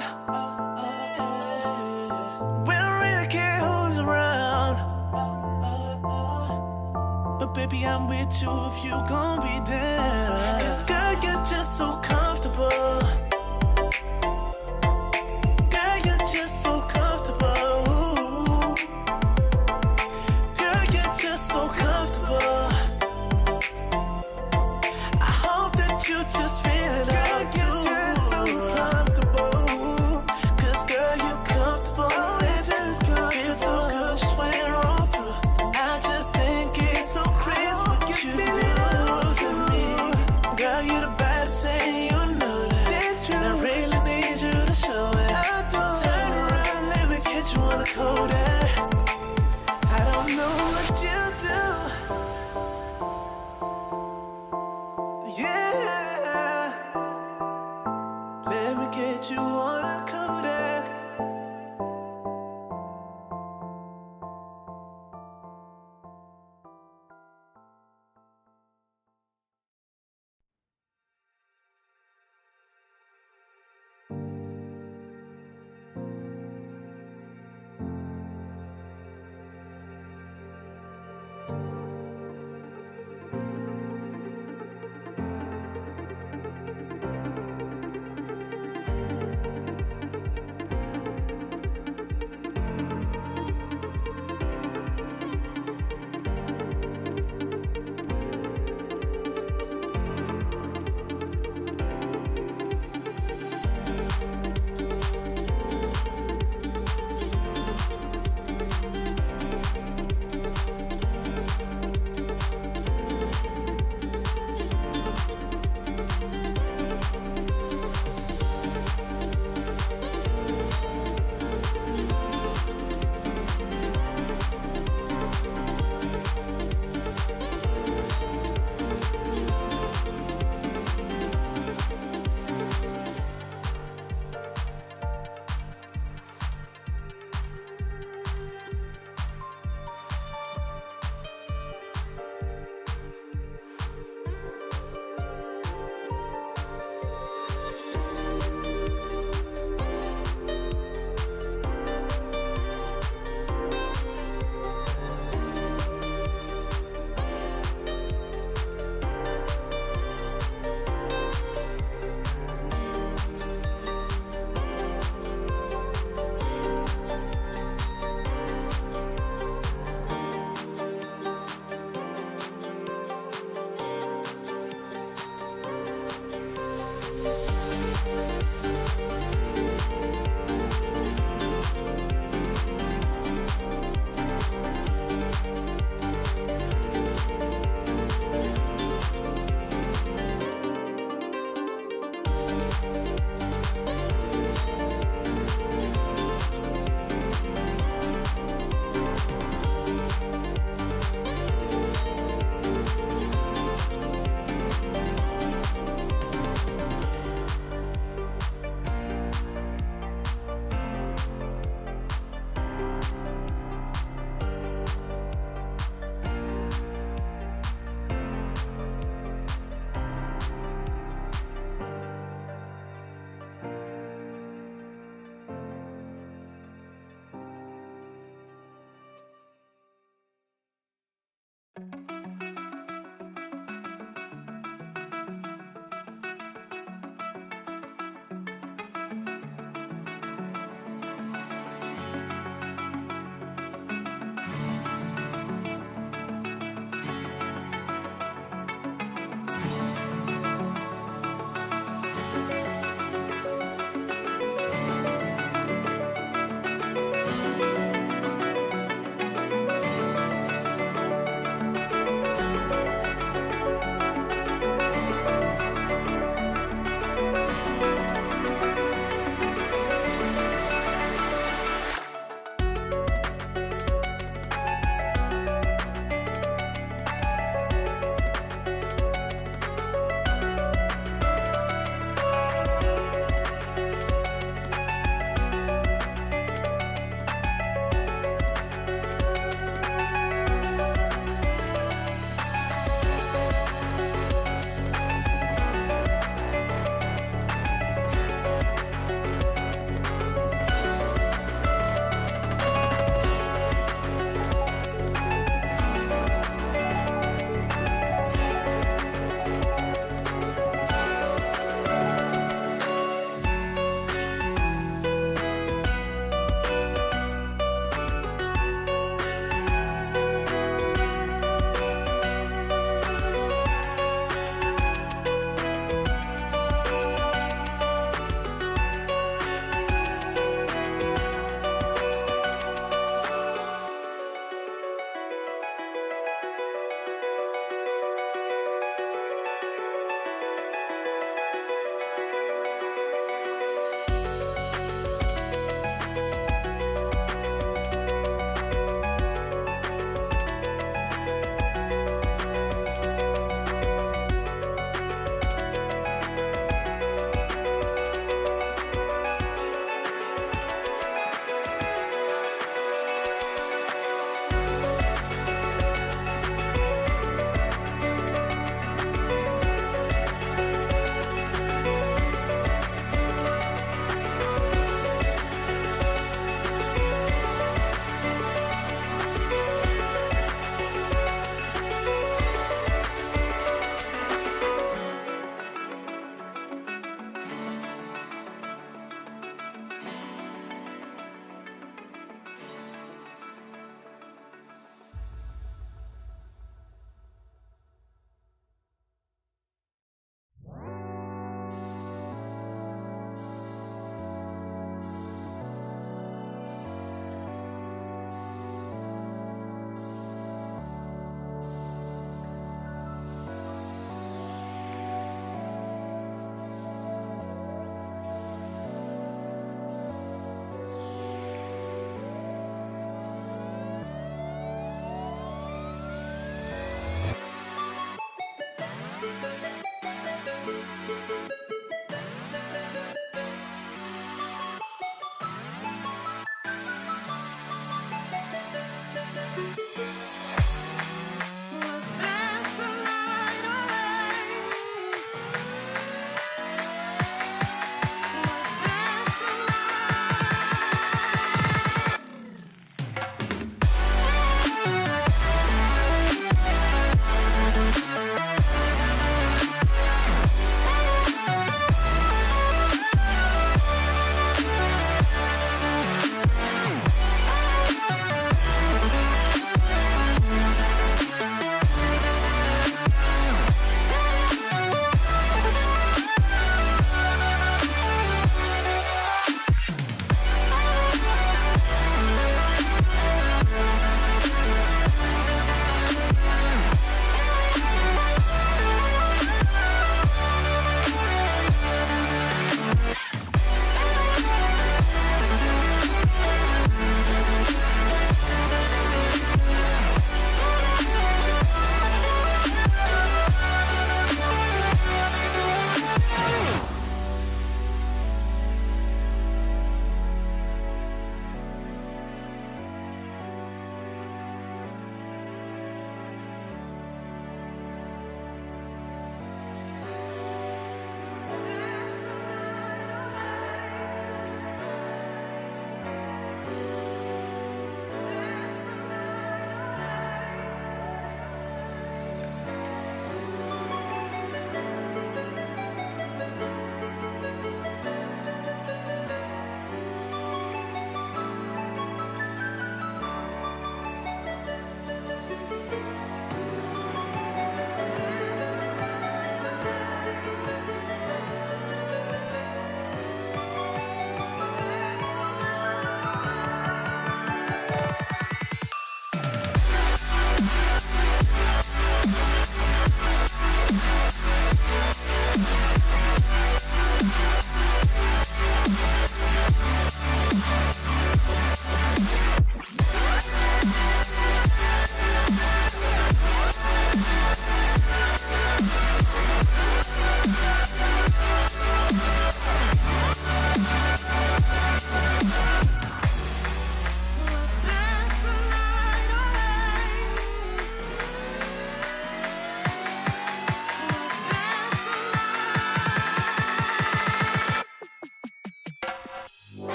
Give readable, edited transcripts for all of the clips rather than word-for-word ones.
down. We don't really care who's around, but baby, I'm with you if you gon' be down. 'Cause girl, you're just so comfortable. Girl, you're just so comfortable. Girl, you're just so comfortable. I hope that you just feel it out too. Girl, you're just so comfortable. 'Cause girl, you're comfortable. It just feels so good just when you're on through. I just think it's so crazy what you do to me.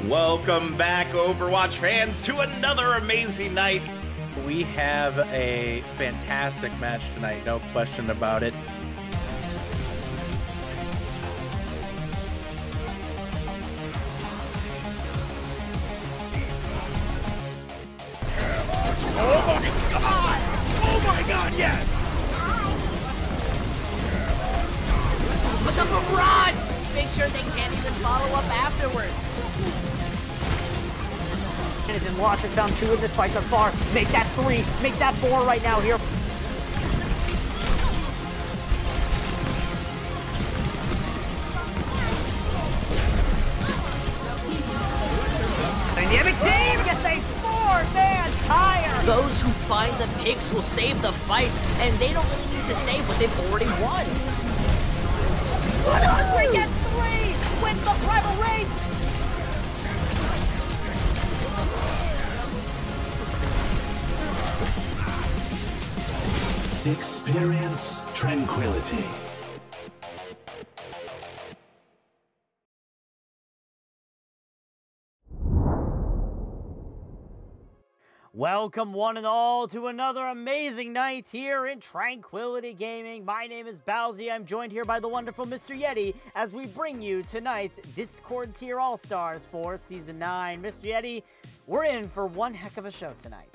Welcome back, Overwatch fans, to another amazing night. We have a fantastic match tonight, no question about it. Oh my god, yes! Put the barrage! Make sure they can't even follow up afterwards. And Watchers found 2 in this fight thus far. Make that 3, make that 4 right now here. Dynamic team gets a 4-man tire. Those who find the picks will save the fight, and they don't really need to save what they've already won. Andre gets 3 with the Primal Rage. Experience tranquility. Welcome one and all to another amazing night here in Tranquility Gaming. My name is Bowsy. I'm joined here by the wonderful Mr. Yeti as we bring you tonight's Discord Tier All-Stars for Season 9. Mr. Yeti, we're in for one heck of a show tonight.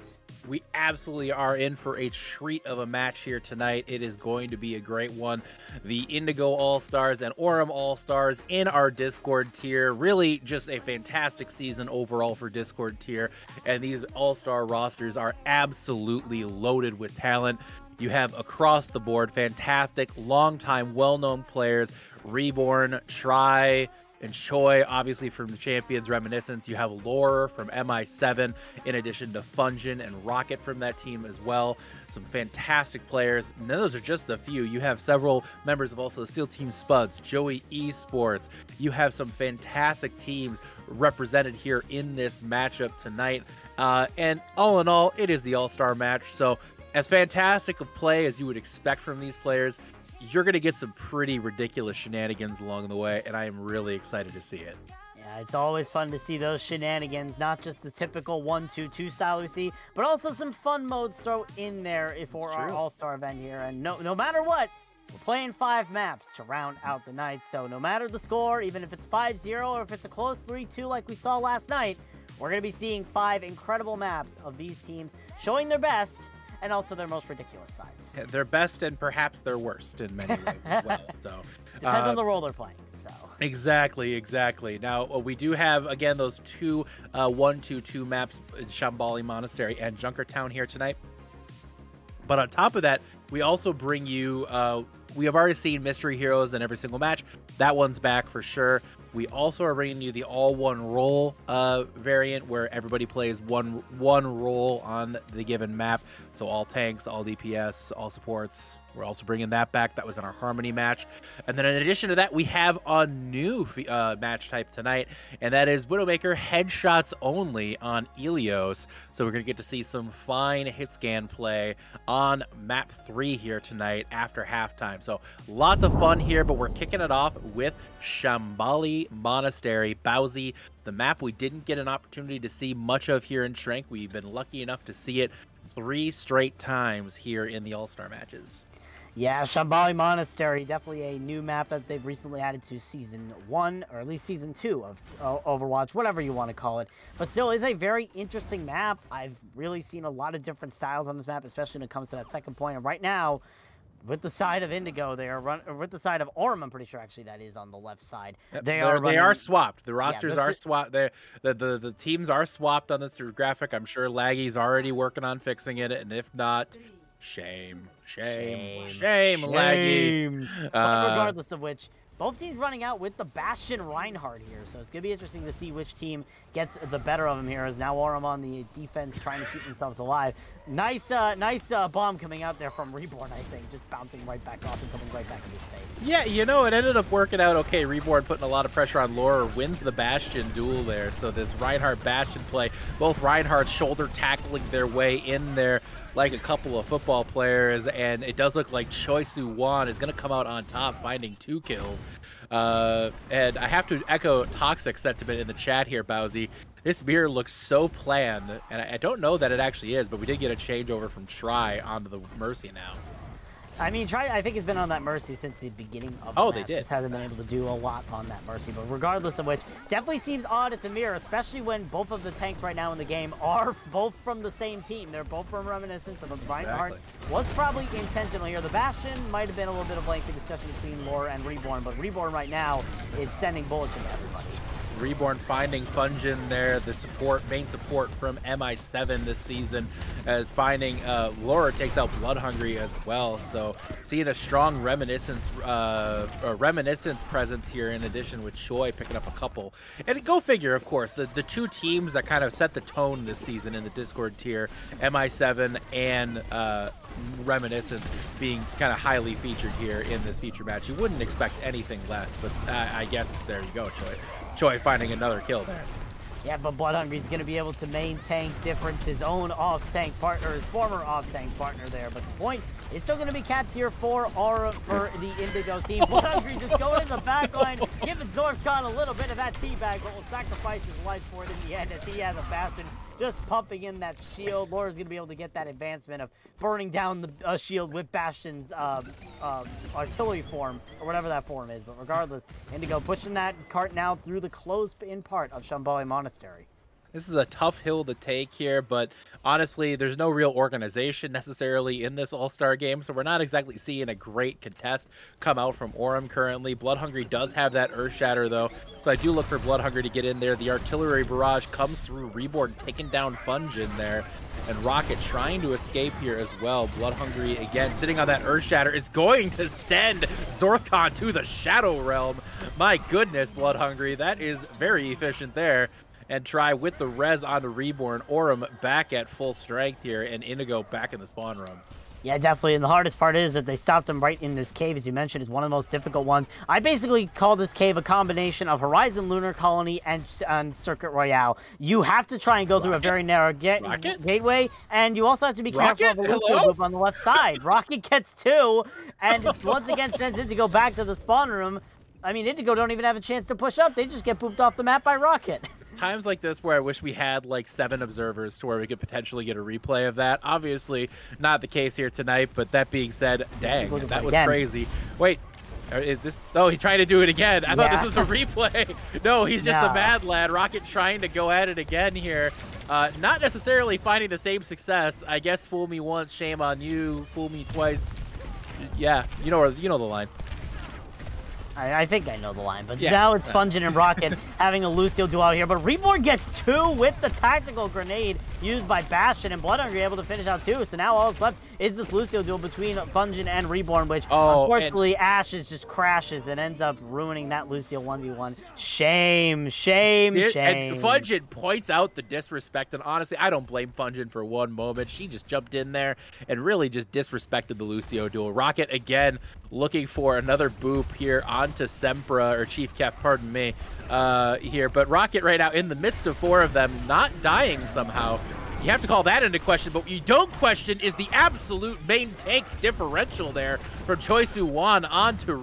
We absolutely are in for a treat of a match here tonight. It is going to be a great one. The Indigo All-Stars and Aurum All-Stars in our Discord tier. Really just a fantastic season overall for Discord tier. And these All-Star rosters are absolutely loaded with talent. You have across the board fantastic, long-time, well-known players. Reborn, Try, and Choi, obviously from the Champions Reminiscence. You have Lore from MI7, in addition to Fungin and Rocket from that team as well. Some fantastic players. And those are just a few. You have several members of also the SEAL Team Spuds, Joey Esports. You have some fantastic teams represented here in this matchup tonight. And all in all, it is the All-Star match. So as fantastic of play as you would expect from these players, you're going to get some pretty ridiculous shenanigans along the way, and I am really excited to see it. Yeah, it's always fun to see those shenanigans, not just the typical 1-2-2 style we see, but also some fun modes thrown in there for our All-Star event here. And no matter what, we're playing 5 maps to round out the night, so no matter the score, even if it's 5-0 or if it's a close 3-2 like we saw last night, we're going to be seeing 5 incredible maps of these teams showing their best and also their most ridiculous sides. Yeah, their best and perhaps their worst in many ways as well. So depends on the role they're playing. So exactly. Now we do have again those 2 1-2-2 maps in Shambali Monastery and Junkertown here tonight. But on top of that, we also bring you. We have already seen Mystery Heroes in every single match. That one's back for sure. We also are bringing you the all-one role variant where everybody plays one role on the given map. So all tanks, all DPS, all supports. We're also bringing that back. That was in our Harmony match. And then in addition to that, we have a new match type tonight, and that is Widowmaker headshots only on Ilios. So we're going to get to see some fine hit scan play on map 3 here tonight after halftime. So lots of fun here, but we're kicking it off with Shambali Monastery. Bowsy, the map we didn't get an opportunity to see much of here in Trank. We've been lucky enough to see it 3 straight times here in the All-Star matches. yeah, Shambali Monastery, definitely a new map that they've recently added to Season 1, or at least Season 2 of Overwatch, whatever you want to call it. But still, is a very interesting map. I've really seen a lot of different styles on this map, especially when it comes to that second point. And right now, with the side of Indigo, they are with the side of Aurum, I'm pretty sure actually that is on the left side. Yep, they are swapped. The rosters are swapped. The teams are swapped on this graphic. I'm sure Laggy's already working on fixing it, and if not, shame, Laggy. But regardless of which, both teams running out with the Bastion Reinhardt here, so it's going to be interesting to see which team gets the better of him here, as now Aurum on the defense trying to keep themselves alive. Nice bomb coming out there from Reborn, I think, just bouncing right back off and coming right back in his face. Yeah, you know, it ended up working out okay. Reborn putting a lot of pressure on Laura, wins the Bastion duel there, so this Reinhardt Bastion play, both Reinhardt shoulder tackling their way in there like a couple of football players, and it does look like Choi Soo-won is going to come out on top, finding 2 kills. And I have to echo Toxic sentiment in the chat here, Bowsy. This mirror looks so planned, and I don't know that it actually is, but we did get a changeover from Try onto the Mercy now. I mean, Try, I think, has been on that Mercy since the beginning of the Oh, match. they did. Just hasn't been able to do a lot on that Mercy, but regardless of which, definitely seems odd it's a mirror, especially when both of the tanks right now in the game are both from the same team. They're both from Reminiscence, and the Reinhardt was probably intentional here. The Bastion might have been a little bit of lengthy discussion between Lore and Reborn, but Reborn right now is sending bullets into everybody. Reborn finding Fungin there, the main support from MI7 this season, finding Laura takes out Bloodhungry as well. So seeing a strong Reminiscence presence here in addition with Choi picking up a couple. And go figure, of course, the two teams that kind of set the tone this season in the Discord tier, MI7 and Reminiscence being kind of highly featured here in this feature match. You wouldn't expect anything less, but I guess there you go, Choi finding another kill there. Yeah, but Bloodhungry's going to be able to maintain difference his own off-tank partner, his former off-tank partner there. But the point is still going to be cat tier 4 aura for the Indigo team. Bloodhungry just going in the back line, giving Zorfcon a little bit of that teabag, but will sacrifice his life for it in the end as he has a Bastion just pumping in that shield. Laura's going to be able to get that advancement of burning down the shield with Bastion's artillery form, or whatever that form is. But regardless, Indigo pushing that cart now through the closed-in part of Shambhala Monastery. This is a tough hill to take here, but honestly, there's no real organization necessarily in this All-Star game, so we're not exactly seeing a great contest come out from Aurum currently. Bloodhungry does have that Earthshatter, though, so I do look for Bloodhungry to get in there. The artillery barrage comes through, Reborn taking down Fungin there, and Rocket trying to escape here as well. Bloodhungry, again, sitting on that Earthshatter, is going to send Zorthcon to the Shadow Realm. My goodness, Bloodhungry, that is very efficient there. And Try with the res on the Reborn. Aurum back at full strength here, and Indigo back in the spawn room. Yeah, definitely. And the hardest part is that they stopped him right in this cave, as you mentioned, is one of the most difficult ones. I basically call this cave a combination of Horizon Lunar Colony and Circuit Royale. You have to try and go through a very narrow gateway, and you also have to be careful of the loop on the left side. Rocket gets 2, and once again sends Indigo back to the spawn room. I mean, Indigo don't even have a chance to push up. They just get pooped off the map by Rocket. It's times like this where I wish we had like 7 observers to where we could potentially get a replay of that. Obviously, not the case here tonight, but that being said, dang, that was crazy. Wait, is this... Oh, he's trying to do it again. I thought this was a replay. No, he's just a mad lad. Rocket trying to go at it again here. Not necessarily finding the same success. I guess fool me once, shame on you. Fool me twice. Yeah, you know the line. I think I know the line, but now it's Fungin and Rocket having a Lucio duo out here. But Reborn gets 2 with the tactical grenade used by Bastion, and Bloodhungry able to finish out 2. So now all that's left is this Lucio duel between Fungin and Reborn, which unfortunately Ashes just crashes and ends up ruining that Lucio 1v1. Shame. And Fungin points out the disrespect, and honestly, I don't blame Fungin for one moment. She just jumped in there and really just disrespected the Lucio duel. Rocket again looking for another boop here onto Sempra, or Chief Kef, pardon me, here. But Rocket right now in the midst of 4 of them, not dying somehow. You have to call that into question, but what you don't question is the absolute main tank differential there from Choi Soo-won onto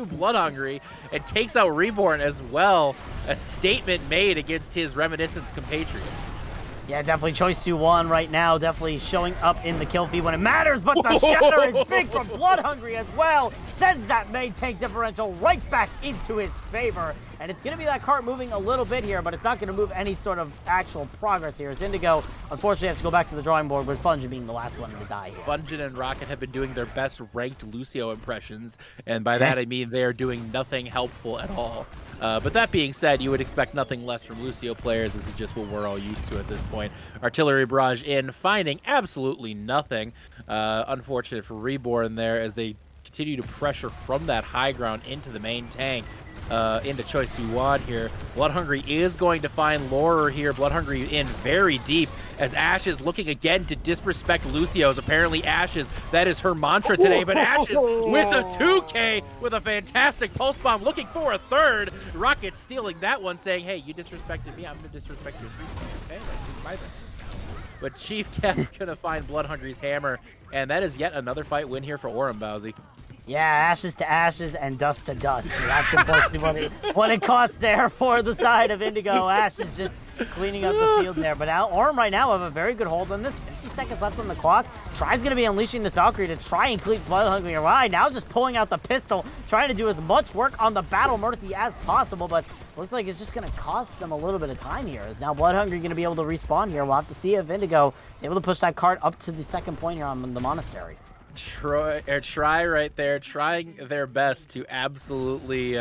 Bloodhungry, and takes out Reborn as well. A statement made against his Reminiscence compatriots. Yeah, definitely Choi Soo-won right now, definitely showing up in the kill feed when it matters, but the shatter is big from Bloodhungry as well. Sends that main tank differential right back into his favor. And it's going to be that cart moving a little bit here, but it's not going to move any sort of actual progress here. As Indigo, unfortunately, has to go back to the drawing board, with Fungin being the last one to die here. Fungin and Rocket have been doing their best ranked Lucio impressions, and by that I mean they are doing nothing helpful at all. But that being said, you would expect nothing less from Lucio players. This is just what we're all used to at this point. Artillery barrage in, finding absolutely nothing. Unfortunate for Reborn there as they continue to pressure from that high ground into the main tank. Into Choi Soo-won here. Bloodhungry is going to find Laurer here. Bloodhungry in very deep as Ashes looking again to disrespect Lucio's. Apparently Ashes, that is her mantra today, but Ashes with a 2K with a fantastic pulse bomb looking for a 3rd. Rocket stealing that one, saying, hey, you disrespected me, I'm going to disrespect your 3K. Okay, let's do my business now. But Chief Kef going to find Bloodhungry's hammer, and that is yet another fight win here for Aurum, Bowsy. Yeah, ashes to ashes and dust to dust. So that's unfortunately what it costs there for the side of Indigo. Ashes just cleaning up the field there. But now Aurum right now have a very good hold on this. 50 seconds left on the clock. Try's going to be unleashing this Valkyrie to try and keep Blood Hungry alive. Now just pulling out the pistol, trying to do as much work on the Battle Mercy as possible. But looks like it's just going to cost them a little bit of time here. Is now Blood Hungry going to be able to respawn here? We'll have to see if Indigo is able to push that cart up to the second point here on the Monastery. Try right there, trying their best to absolutely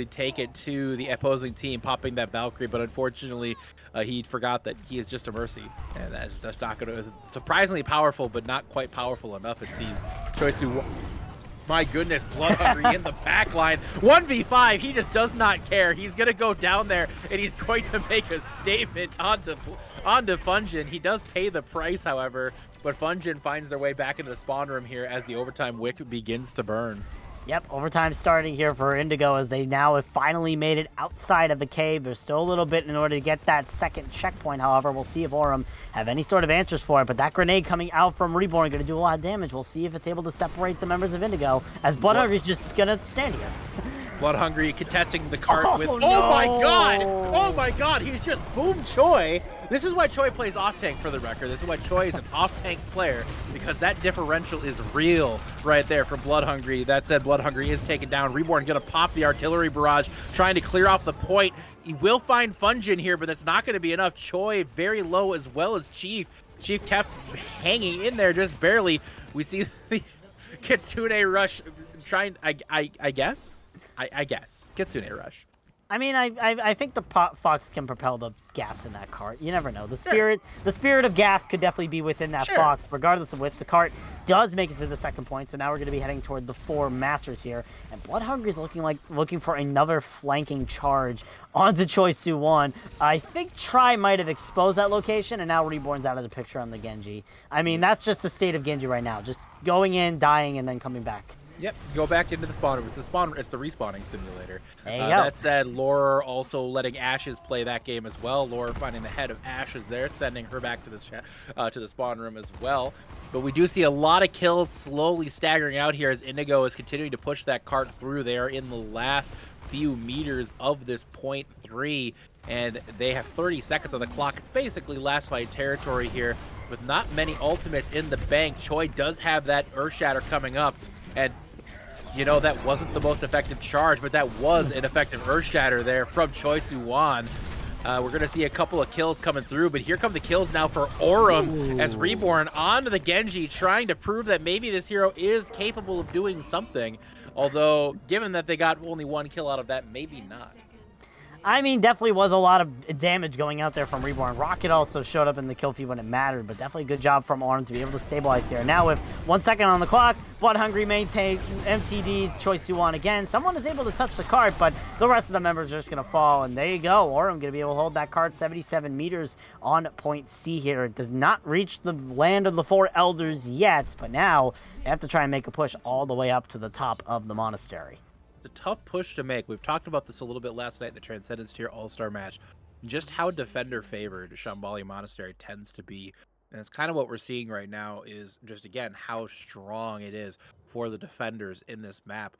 take it to the opposing team, popping that Valkyrie, but unfortunately he forgot that he is just a Mercy, and that's not going to surprisingly powerful, but not quite powerful enough, it seems. Choisu, my goodness, Blood Hungry in the back line, 1v5. He just does not care. He's going to go down there and he's going to make a statement onto Funjin. He does pay the price, however. But Funjin finds their way back into the spawn room here as the overtime wick begins to burn. Yep, overtime starting here for Indigo as they now have finally made it outside of the cave. There's still a little bit in order to get that second checkpoint, however. We'll see if Aurum have any sort of answers for it. But that grenade coming out from Reborn going to do a lot of damage. We'll see if it's able to separate the members of Indigo as Blood Hungry's just going to stand here. Blood Hungry contesting the cart with... No. Oh my god! Oh my god, he just boomed Choi! This is why Choi plays off-tank, for the record. This is why Choi is an off-tank player, because that differential is real right there from Blood Hungry. That said, Blood Hungry is taken down. Reborn gonna pop the artillery barrage, trying to clear off the point. He will find Funjin here, but that's not gonna be enough. Choi very low as well as Chief. Chief kept hanging in there just barely. We see the Kitsune rush trying, I guess? I guess. Kitsune rush. I mean, I think the Fox can propel the gas in that cart. You never know. The spirit of gas could definitely be within that Fox, regardless of which the cart does make it to the second point. So now we're going to be heading toward the 4 Masters here, and Blood Hungry is looking for another flanking charge onto Choi Su-won. I think Tri might have exposed that location, and now Reborn's out of the picture on the Genji. I mean, that's just the state of Genji right now, just going in, dying, and then coming back. Yep, go back into the spawner. It's the respawning simulator. There you go. That said, Laura also letting Ashes play that game as well. Laura finding the head of Ashes there, sending her back to the spawn room as well. But we do see a lot of kills slowly staggering out here as Indigo is continuing to push that cart through. They are in the last few meters of this point 3, and they have 30 seconds on the clock. It's basically last fight territory here with not many ultimates in the bank. Choi does have that Earthshatter coming up, and you know, that wasn't the most effective charge, but that was an effective Earthshatter there from Choi Su-won. We're going to see a couple of kills coming through, but here come the kills now for Aurum as Reborn onto the Genji, trying to prove that maybe this hero is capable of doing something. Although, given that they got only 1 kill out of that, maybe not. I mean, definitely was a lot of damage going out there from Reborn. Rocket also showed up in the kill feed when it mattered, but definitely good job from Aurum to be able to stabilize here. Now with 1 second on the clock, Blood Hungry maintain MTD's Choi Su-won again. Someone is able to touch the cart, but the rest of the members are just going to fall, and there you go. Aurum going to be able to hold that cart 77 meters on point C here. It does not reach the land of the 4 elders yet, but now they have to try and make a push all the way up to the top of the monastery. It's a tough push to make. We've talked about this a little bit last night in the Transcendence Tier All-Star match. Just how defender-favored Shambali Monastery tends to be. And it's kind of what we're seeing right now is just, again, how strong it is for the defenders in this map.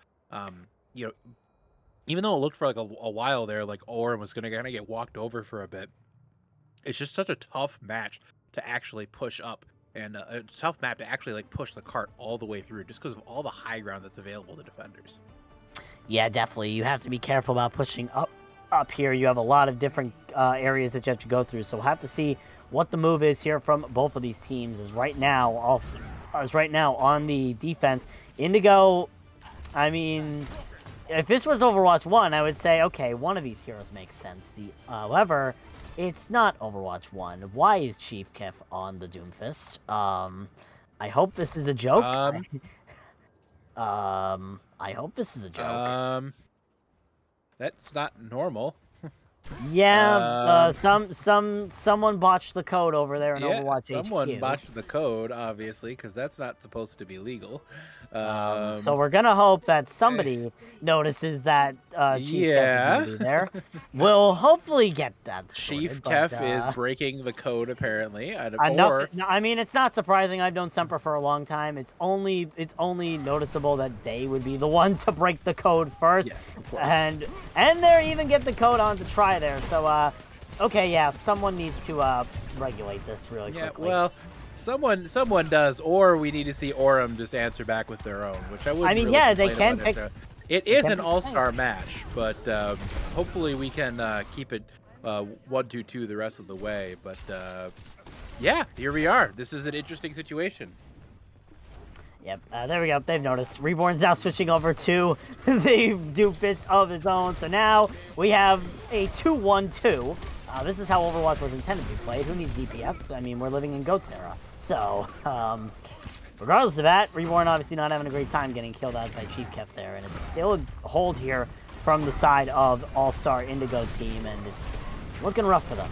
You know, even though it looked for like a while there, like Aurum was going to kind of get walked over for a bit, it's just such a tough match to actually push up. And a tough map to actually like push the cart all the way through just because of all the high ground that's available to defenders. Yeah, definitely. You have to be careful about pushing up here. You have a lot of different areas that you have to go through. So we'll have to see what the move is here from both of these teams. Right now on the defense, Indigo, I mean, if this was Overwatch 1, I would say, okay, one of these heroes makes sense. However, it's not Overwatch 1. Why is Chief Kef on the Doomfist? I hope this is a joke. I hope this is a joke. That's not normal. Yeah, someone botched the code over there in Overwatch HQ. Someone botched the code, obviously, because that's not supposed to be legal. So we're gonna hope that somebody notices that Chief Kef is gonna be there. We'll hopefully get that sorted, Chief but, Kef is breaking the code apparently. I mean, it's not surprising. I've known Semper for a long time. It's only noticeable that they would be the one to break the code first, Yes, of course. and they even get the code on to try there. So okay, yeah, someone needs to regulate this really quickly. Yeah, well, someone does, or we need to see Aurum just answer back with their own, which I wouldn't. I mean, really yeah, they complain can about pick. necessarily. It is an all-star match, but hopefully we can keep it 1-2-2 the rest of the way. But yeah, here we are. This is an interesting situation. Yep, there we go. They've noticed. Reborn's now switching over to the Doomfist of his own. So now we have a 2-1-2. This is how Overwatch was intended to be played. Who needs DPS? I mean, we're living in GOATS era. So, regardless of that, Reborn obviously not having a great time getting killed out by Chief Kef there. And it's still a hold here from the side of All-Star Indigo team. And it's looking rough for them.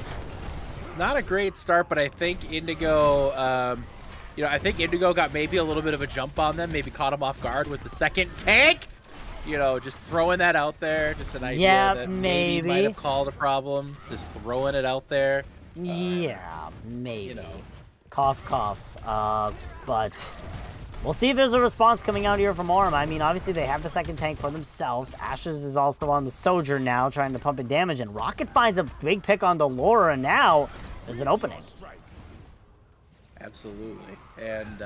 It's not a great start, but I think Indigo, I think Indigo got maybe a little bit of a jump on them, maybe caught them off guard with the second tank. Just throwing that out there, just an idea that maybe might have called a problem. Just throwing it out there. Yeah, maybe. Cough, cough. But we'll see if there's a response coming out here from Aurum. I mean, obviously they have the second tank for themselves. Ashes is also on the Sojourn now, trying to pump in damage, and Rocket finds a big pick on Delora, and now there's an opening. Absolutely. And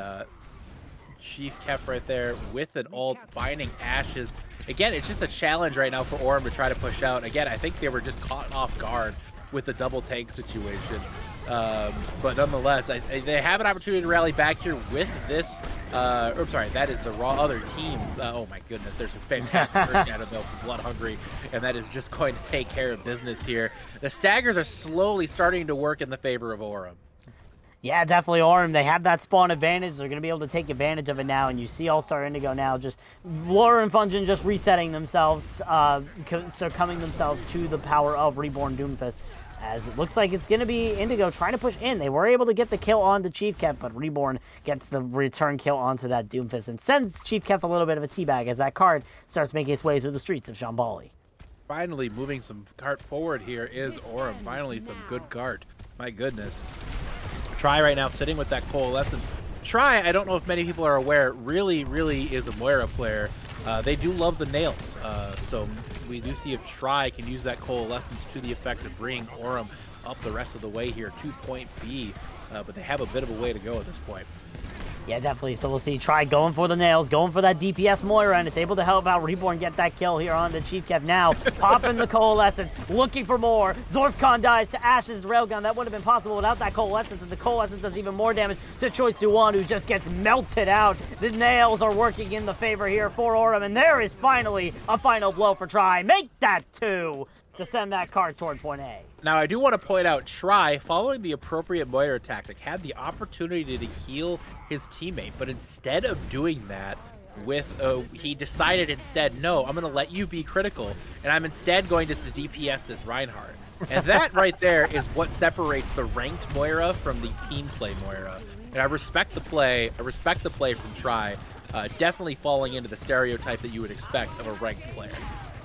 Chief Kef right there with an ult, finding Ashes. Again, it's just a challenge right now for Aurum to try to push out. Again, I think they were just caught off guard with the double tank situation. But nonetheless, they have an opportunity to rally back here with this. I'm sorry, that is the raw other teams. Oh my goodness, there's a fantastic version out of them, Blood Hungry, and that is just going to take care of business here. The staggers are slowly starting to work in the favor of Aurum. Yeah, definitely Aurum. They have that spawn advantage. They're going to be able to take advantage of it now. And you see All-Star Indigo now just Laura and Fungin just resetting themselves, succumbing themselves to the power of Reborn Doomfist. As it looks like it's going to be Indigo trying to push in. They were able to get the kill on the Chief Kef, but Reborn gets the return kill onto that Doomfist and sends Chief Kef a little bit of a teabag as that card starts making its way through the streets of Shambali. Finally moving some cart forward here is Aurum. Finally some good cart. My goodness. Try right now sitting with that Coalescence. Try, I don't know if many people are aware, really is a Moira player. They do love the nails, so we do see if Try can use that Coalescence to the effect of bringing Aurum up the rest of the way here to point B, but they have a bit of a way to go at this point. Yeah, definitely. So we'll see Try going for the nails, going for that DPS Moira, and it's able to help out Reborn get that kill here on the Chief Kef now. Popping the Coalescence, looking for more. Zorfcon dies to Ashes Railgun. That would have been possible without that Coalescence, and the Coalescence does even more damage to Choi Su-won, who just gets melted out. The nails are working in the favor here for Aurum, and there is finally a final blow for Try. Make that 2 to send that card toward point A. Now, I do want to point out, Try, following the appropriate Moira tactic, had the opportunity to heal his teammate, but instead of doing that, he decided instead, no, I'm going to let you be critical, and I'm instead going to DPS this Reinhardt. And that right there is what separates the ranked Moira from the team play Moira. And I respect the play. I respect the play from Try, definitely falling into the stereotype that you would expect of a ranked player.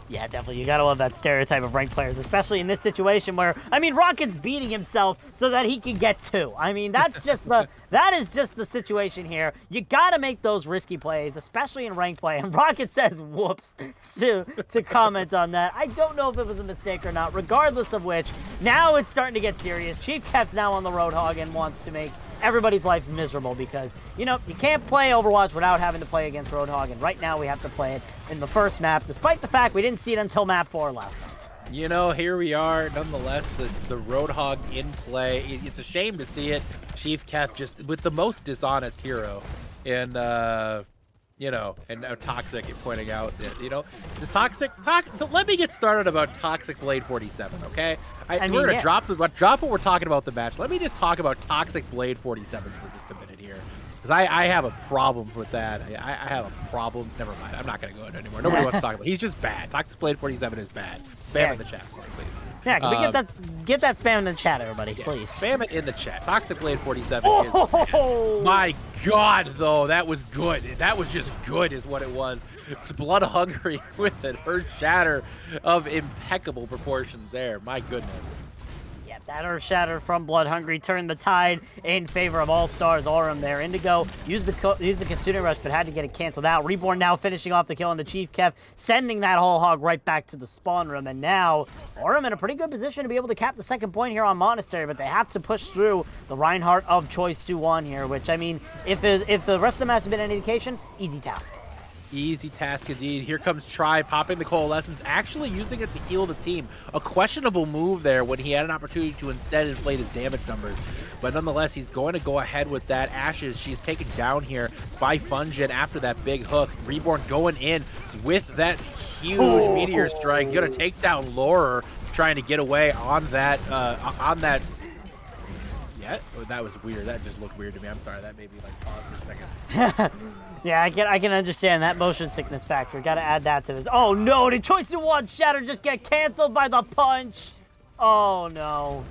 Yeah, definitely. You gotta love that stereotype of ranked players, especially in this situation where, I mean, Rocket's beating himself so that he can get 2. I mean, that is just the situation here. You gotta make those risky plays, especially in ranked play. And Rocket says, whoops, to comment on that. I don't know if it was a mistake or not. Regardless of which, now it's starting to get serious. Chief Kef's now on the Roadhog and wants to make everybody's life miserable because, you can't play Overwatch without having to play against Roadhog, and right now we have to play it in the first map, despite the fact we didn't see it until map 4 last night. Here we are, nonetheless, the Roadhog in play. It's a shame to see it. Chief Kef just with the most dishonest hero, and Toxic pointing out that, the Toxic. Let me get started about Toxic Blade 47, okay? We're gonna drop what we're talking about the match. Let me just talk about Toxic Blade 47 for just a minute here, because I have a problem with that. I have a problem. Never mind. I'm not gonna go into it anymore. Nobody wants to talk about it. He's just bad. Toxic Blade 47 is bad. Spam in the chat for me, please. Yeah, can we get that spam in the chat, everybody, please? Spam it in the chat. Toxic Blade 47 Oh! is... My God, though, that was good. That was just good is what it was. It's Blood Hungry with an Earth Shatter of impeccable proportions there. My goodness. Yeah, that Earth Shatter from Blood Hungry turned the tide in favor of All Stars Aurum there. Indigo used the Kitsune Rush, but had to get it canceled out. Reborn now finishing off the kill on the Chief Kev, sending that whole hog right back to the spawn room. And now Aurum in a pretty good position to be able to cap the second point here on Monastery, but they have to push through the Reinhardt of Choice 2-1 here, which, I mean, if the rest of the match has been an indication, easy task. Easy task indeed. Here comes Tri popping the Coalescence, actually using it to heal the team. A questionable move there when he had an opportunity to instead inflate his damage numbers. But nonetheless, he's going to go ahead with that. Ashes, she's taken down here by Fungin after that big hook. Reborn going in with that huge Meteor Strike. Gonna take down Laurer, trying to get away on that, Yeah, oh, that was weird. That just looked weird to me. I'm sorry. That made me like pause for a second. Yeah, I can understand that motion sickness factor. Got to add that to this. Oh no! Did Choice 2-1 Shatter just get canceled by the punch? Oh no!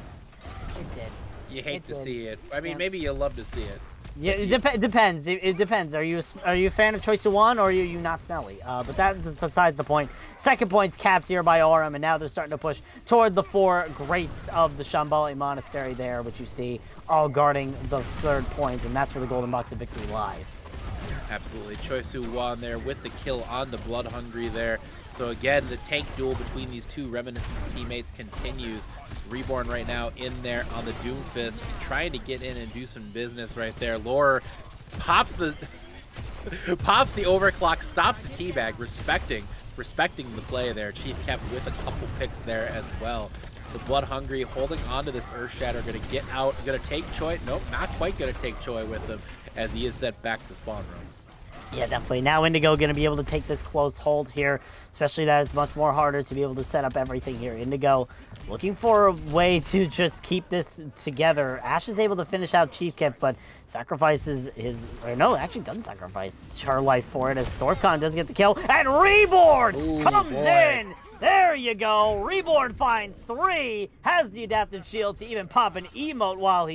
It did. You hate to see it. I mean, maybe you love to see it. Yeah, it depends. It depends. Are you a fan of Choice 2-1 or are you not smelly? But that's besides the point. Second point's capped here by Aurum, and now they're starting to push toward the 4 greats of the Shambhala Monastery there, which you see all guarding the third point, and that's where the golden box of victory lies. Absolutely. Choisu won there with the kill on the Blood Hungry there. So again, the tank duel between these two Reminiscence teammates continues. Reborn right now in there on the Doomfist, trying to get in and do some business right there. Laurer pops the overclock, stops the teabag, respecting the play there. Chief kept with a couple picks there as well. The Blood Hungry holding on to this Earth Shatter, gonna get out, gonna take Choi. Nope, not quite gonna take Choi with him as he is sent back to spawn room. Yeah, definitely. Now Indigo going to be able to take this close hold here, especially that it's much more harder to be able to set up everything here. Indigo looking for a way to just keep this together. Ash is able to finish out Chief Kev, but sacrifices his, or no, actually doesn't sacrifice her life for it as Sorfcon does get the kill, and Reborn comes in! There you go. Reborn finds 3, has the adaptive shield to even pop an emote while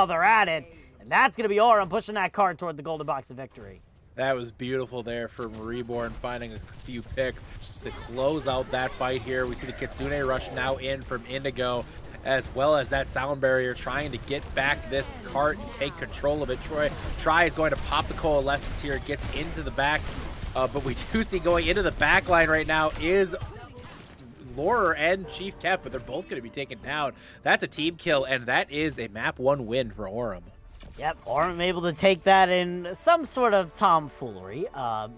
they're at it, and that's going to be Aurum pushing that card toward the golden box of victory. That was beautiful there from Reborn, finding a few picks to close out that fight here. We see the Kitsune Rush now in from Indigo, as well as that Sound Barrier trying to get back this cart and take control of it. Tri is going to pop the Coalescence here, gets into the back, but we do see going into the back line right now is Laurer and Chief Kev, but they're both going to be taken down. That's a team kill, and that is a map 1 win for Aurum. Yep, Aurum able to take that in some sort of tomfoolery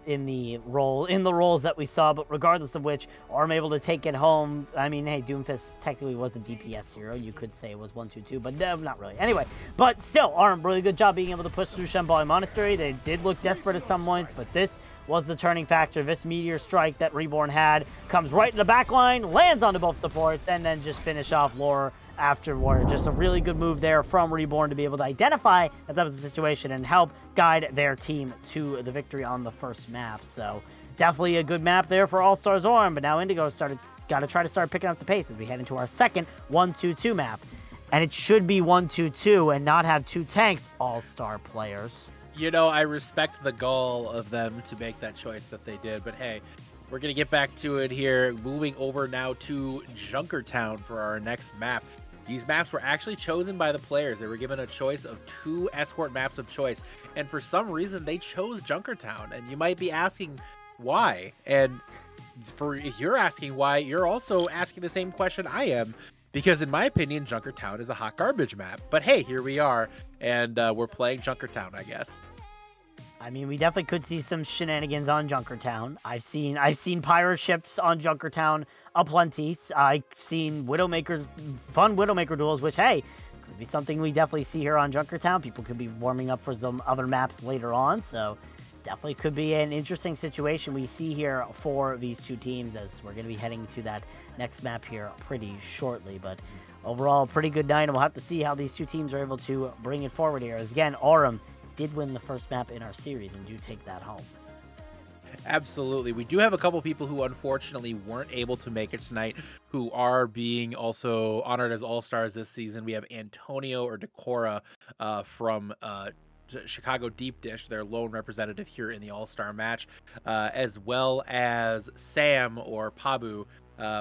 in the roles that we saw, but regardless of which, Aurum able to take it home. I mean, hey, Doomfist technically was a DPS hero. You could say it was 1-2-2, but no, not really. Anyway, but still, Aurum, really good job being able to push through Shambhala Monastery. They did look desperate at some points, but this was the turning factor. This Meteor Strike that Reborn had comes right in the back line, lands onto both supports, and then just finish off Laurer afterward. Just a really good move there from Reborn to be able to identify that was the situation and help guide their team to the victory on the first map. So definitely a good map there for All Stars Aurum, but now Indigo got to try to start picking up the pace as we head into our second 1-2-2 map. And it should be 1-2-2 and not have 2 tanks All-Star players. You know, I respect the gall of them to make that choice that they did, but hey, we're going to get back to it here. Moving over now to Junkertown for our next map. These maps were actually chosen by the players. They were given a choice of 2 escort maps of choice, and for some reason they chose Junkertown. And you might be asking why, and if you're asking why, you're also asking the same question I am, because in my opinion Junkertown is a hot garbage map. But hey, here we are, and we're playing Junkertown, I guess. I mean, we definitely could see some shenanigans on Junkertown. I've seen pirate ships on Junkertown aplenty. I've seen fun Widowmaker duels, which, hey, could be something we definitely see here on Junkertown. People could be warming up for some other maps later on, so definitely could be an interesting situation we see here for these two teams as we're going to be heading to that next map here pretty shortly. But overall, pretty good night, and we'll have to see how these two teams are able to bring it forward here. As again, Aurum did win the first map in our series and do take that home. Absolutely. We do have a couple people who unfortunately weren't able to make it tonight who are being also honored as All-Stars this season. We have Antonio or Decora from Chicago Deep Dish, their lone representative here in the All-Star match, as well as Sam or Pabu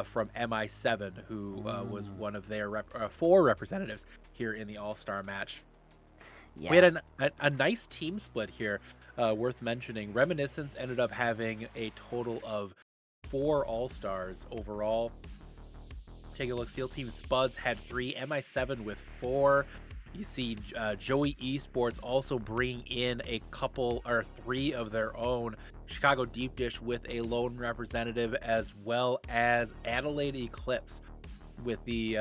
from MI7, who was one of their 4 representatives here in the All-Star match. Yeah. We had a nice team split here. Worth mentioning, Reminiscence ended up having a total of 4 All-Stars overall. Take a look. Steel Team Spuds had 3, MI7 with 4. You see Joey Esports also bringing in a couple or 3 of their own. Chicago Deep Dish with a lone representative, as well as Adelaide Eclipse with the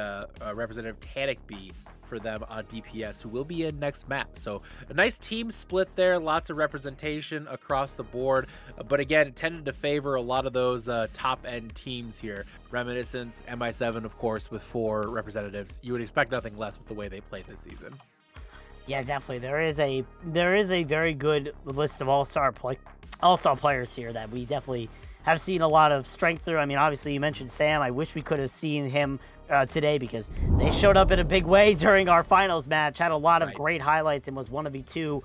representative Tanic B for them on DPS, who will be in next map. So a nice team split there, lots of representation across the board, but again, it tended to favor a lot of those top end teams here. Reminiscence, MI7, of course, with 4 representatives. You would expect nothing less with the way they played this season. Yeah, definitely. There is a very good list of all-star players here that we definitely have seen a lot of strength through. I mean, obviously you mentioned Sam. I wish we could have seen him today, because they showed up in a big way during our finals match, had a lot of great highlights, and was one of the 2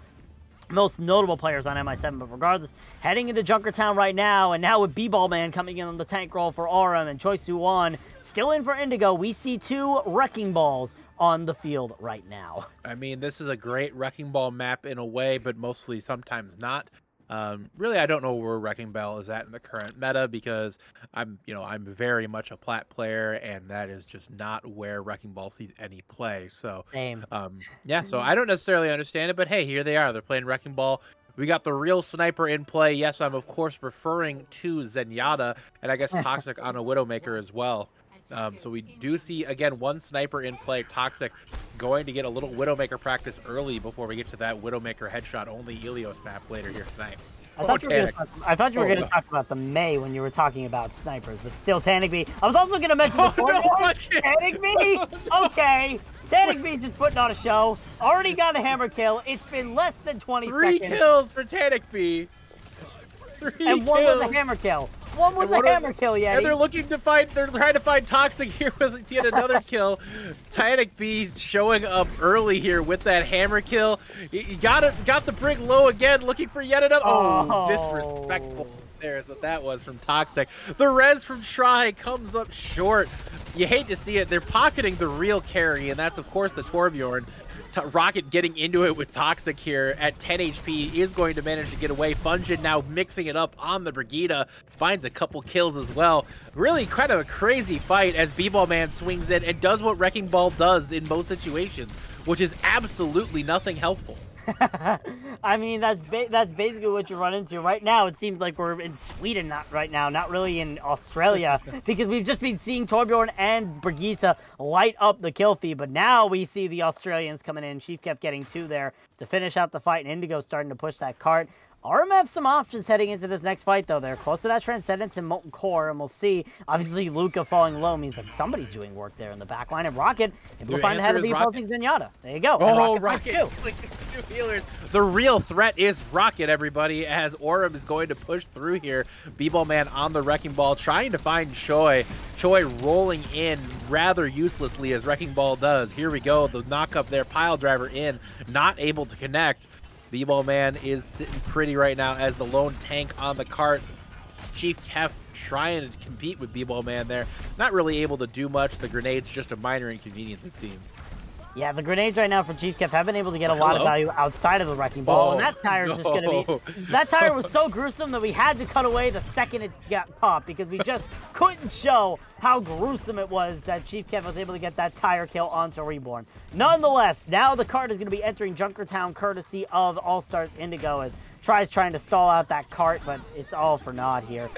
most notable players on MI7. But regardless, heading into Junkertown right now, and now with B-Ball Man coming in on the tank role for Aurum and Choi Soo-won still in for Indigo, we see 2 Wrecking Balls on the field right now. I mean, this is a great Wrecking Ball map in a way, but mostly sometimes not. Really, I don't know where Wrecking Ball is at in the current meta, because I'm very much a plat player, and that is just not where Wrecking Ball sees any play. So, Same. yeah, so I don't necessarily understand it, but hey, here they are. They're playing Wrecking Ball. We got the real sniper in play. Yes, I'm of course referring to Zenyatta, and I guess Toxic on a Widowmaker as well. So we do see, again, 1 sniper in play. Toxic going to get a little Widowmaker practice early before we get to that Widowmaker headshot only Helios map later here tonight. I thought you were going to talk about the May when you were talking about snipers, but still Tanic B. I was also going to mention the Tanic B. Okay, Tanic B just putting on a show. Already got a hammer kill. It's been less than 20 3 seconds. kills for Tanic B. 3 and 1 was a hammer kill. 1 was a hammer kill, Yeti. And they're trying to find Toxic here with yet another kill. Tanic B showing up early here with that hammer kill. You got the brick low again, looking for yet another. Oh, disrespectful. There's what that was from Toxic. The res from Try comes up short. You hate to see it. They're pocketing the real carry, and that's of course the Torbjorn. Rocket getting into it with Toxic here at 10 HP is going to manage to get away. Fungin now mixing it up on the Brigida, finds a couple kills as well. Really kind of a crazy fight as B-Ball Man swings in and does what Wrecking Ball does in most situations, which is absolutely nothing helpful. I mean, that's basically what you run into right now. It seems like we're in Sweden not really in Australia, because we've just been seeing Torbjorn and Brigitte light up the kill feed, but now we see the Australians coming in. Chief kept getting 2 there to finish out the fight, and Indigo starting to push that cart. Aurum have some options heading into this next fight, though. They're close to that Transcendence and Molten Core, and we'll see. Obviously, Luca falling low means that somebody's doing work there in the back line. And Rocket, able to find the head of the opposing Zenyatta. There you go. Oh, Rocket. 2 healers. The real threat is Rocket, everybody, as Aurum is going to push through here. B-Ball Man on the Wrecking Ball, trying to find Choi. Choi rolling in rather uselessly, as Wrecking Ball does. Here we go. The knock up there. Pile driver in. Not able to connect. B-Ball Man is sitting pretty right now as the lone tank on the cart. Chief Kef trying to compete with B-Ball Man there. Not really able to do much. The grenade's just a minor inconvenience, it seems. Yeah, the grenades right now for Chief Kef have been able to get a lot of value outside of the Wrecking Ball, and that tire is just going to be... That tire was so gruesome that we had to cut away the second it got popped, because we just couldn't show how gruesome it was that Chief Kef was able to get that tire kill onto Reborn. Nonetheless, now the cart is going to be entering Junkertown courtesy of All-Stars Indigo, as tries trying to stall out that cart, but it's all for naught here.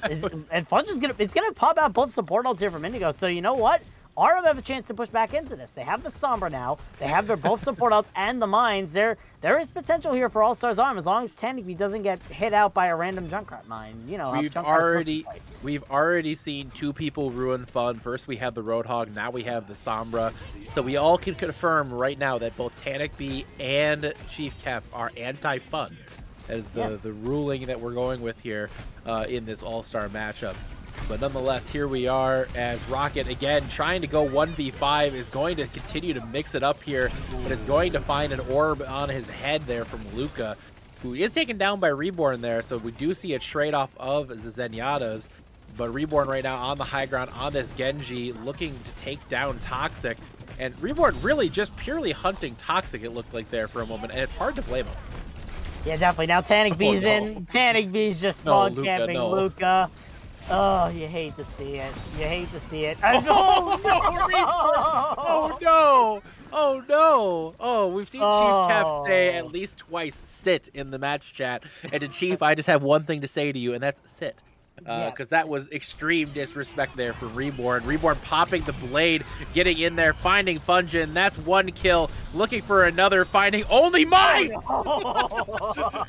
And Fudge is gonna pop out both support ults here from Indigo, so you know what? Aurum have a chance to push back into this. They have the Sombra now. They have their both support outs and the mines. There is potential here for All-Stars Aurum, as long as Tanic doesn't get hit out by a random Junkrat mine. You know, we've already seen 2 people ruin fun. First we had the Roadhog, now we have the Sombra. So we all can confirm right now that both Tanic B and Chief Kef are anti-fun. as the ruling that we're going with here in this all-star matchup. But nonetheless, here we are as Rocket, again, trying to go 1v5, is going to continue to mix it up here, but is going to find an orb on his head there from Luca, who is taken down by Reborn there, so we do see a trade-off of the Zenyatta's. But Reborn right now on the high ground on this Genji, looking to take down Toxic. And Reborn really just purely hunting Toxic, it looked like there for a moment, and it's hard to blame him. Yeah, definitely. Now Tanic B's in. Tanic B's just spawn camping Luca. Oh, you hate to see it. You hate to see it. Oh, oh no! Oh no! Oh, we've seen Chief Kev say at least twice "sit" in the match chat. And to Chief, I just have one thing to say to you, and that's sit. Because that was extreme disrespect there for Reborn. Reborn popping the blade, getting in there, finding Fungin. That's one kill. Looking for another, finding only mine. Oh,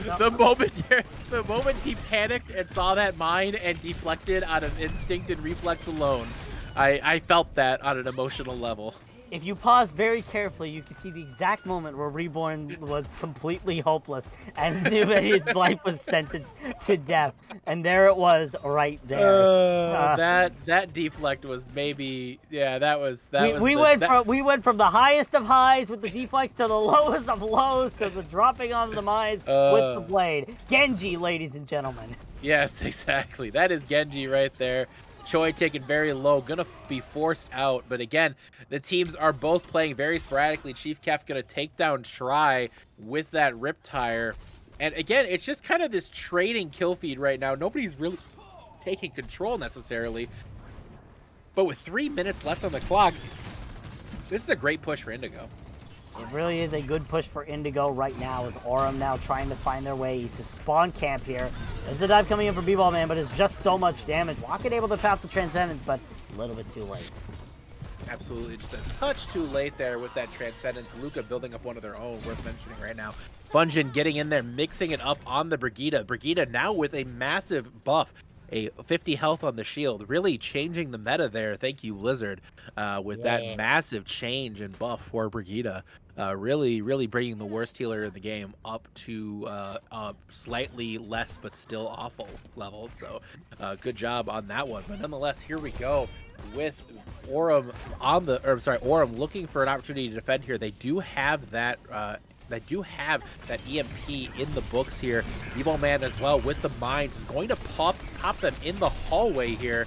no. The moment he panicked and saw that mine and deflected out of instinct and reflex alone, I felt that on an emotional level. If you pause very carefully, you can see the exact moment where Reborn was completely hopeless and knew that his life was sentenced to death. And there it was, right there. That deflect was maybe, we went from the highest of highs with the deflects to the lowest of lows to the dropping onto the mines with the blade. Genji, ladies and gentlemen. Yes, exactly. That is Genji right there. Choi taken very low, gonna be forced out. But again, the teams are both playing very sporadically. Chief Kef gonna take down Try with that Riptire. And again, it's just kind of this trading kill feed right now. Nobody's really taking control necessarily. But with 3 minutes left on the clock, this is a great push for Indigo. It really is a good push for Indigo right now, as Aurum now trying to find their way to spawn camp here. There's a dive coming in for B-Ball Man, but it's just so much damage. Rocket able to pass the Transcendence, but a little bit too late. Absolutely, just a touch too late there with that Transcendence. Luca building up one of their own, worth mentioning right now. Fungin getting in there, mixing it up on the Brigitte. Brigitte now with a massive buff. A 50 health on the shield, really changing the meta there. Thank you, Blizzard, with that massive change and buff for Brigitte. Really bringing the worst healer in the game up to slightly less but still awful levels. So good job on that one. But nonetheless, here we go with Aurum on the, or sorry, Aurum looking for an opportunity to defend here. They do have that. They do have that EMP in the books here. B-Ball Man as well with the mines is going to pop them in the hallway here,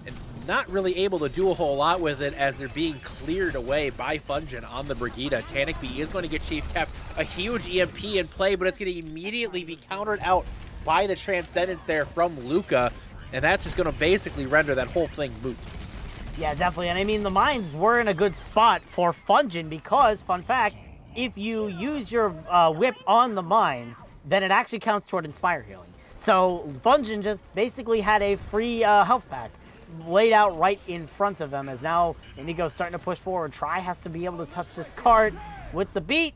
and not really able to do a whole lot with it as they're being cleared away by Fungin on the Brigitte. Tanic B is going to get Chief Kef a huge EMP in play, but it's going to immediately be countered out by the Transcendence there from Luca, and that's just going to basically render that whole thing moot. Yeah, definitely. And I mean, the mines were in a good spot for Fungin because, fun fact, if you use your whip on the mines, then it actually counts toward Inspire Healing. So Fungin just basically had a free health pack laid out right in front of them, as now Indigo's starting to push forward. Try has to be able to touch this cart with the beat.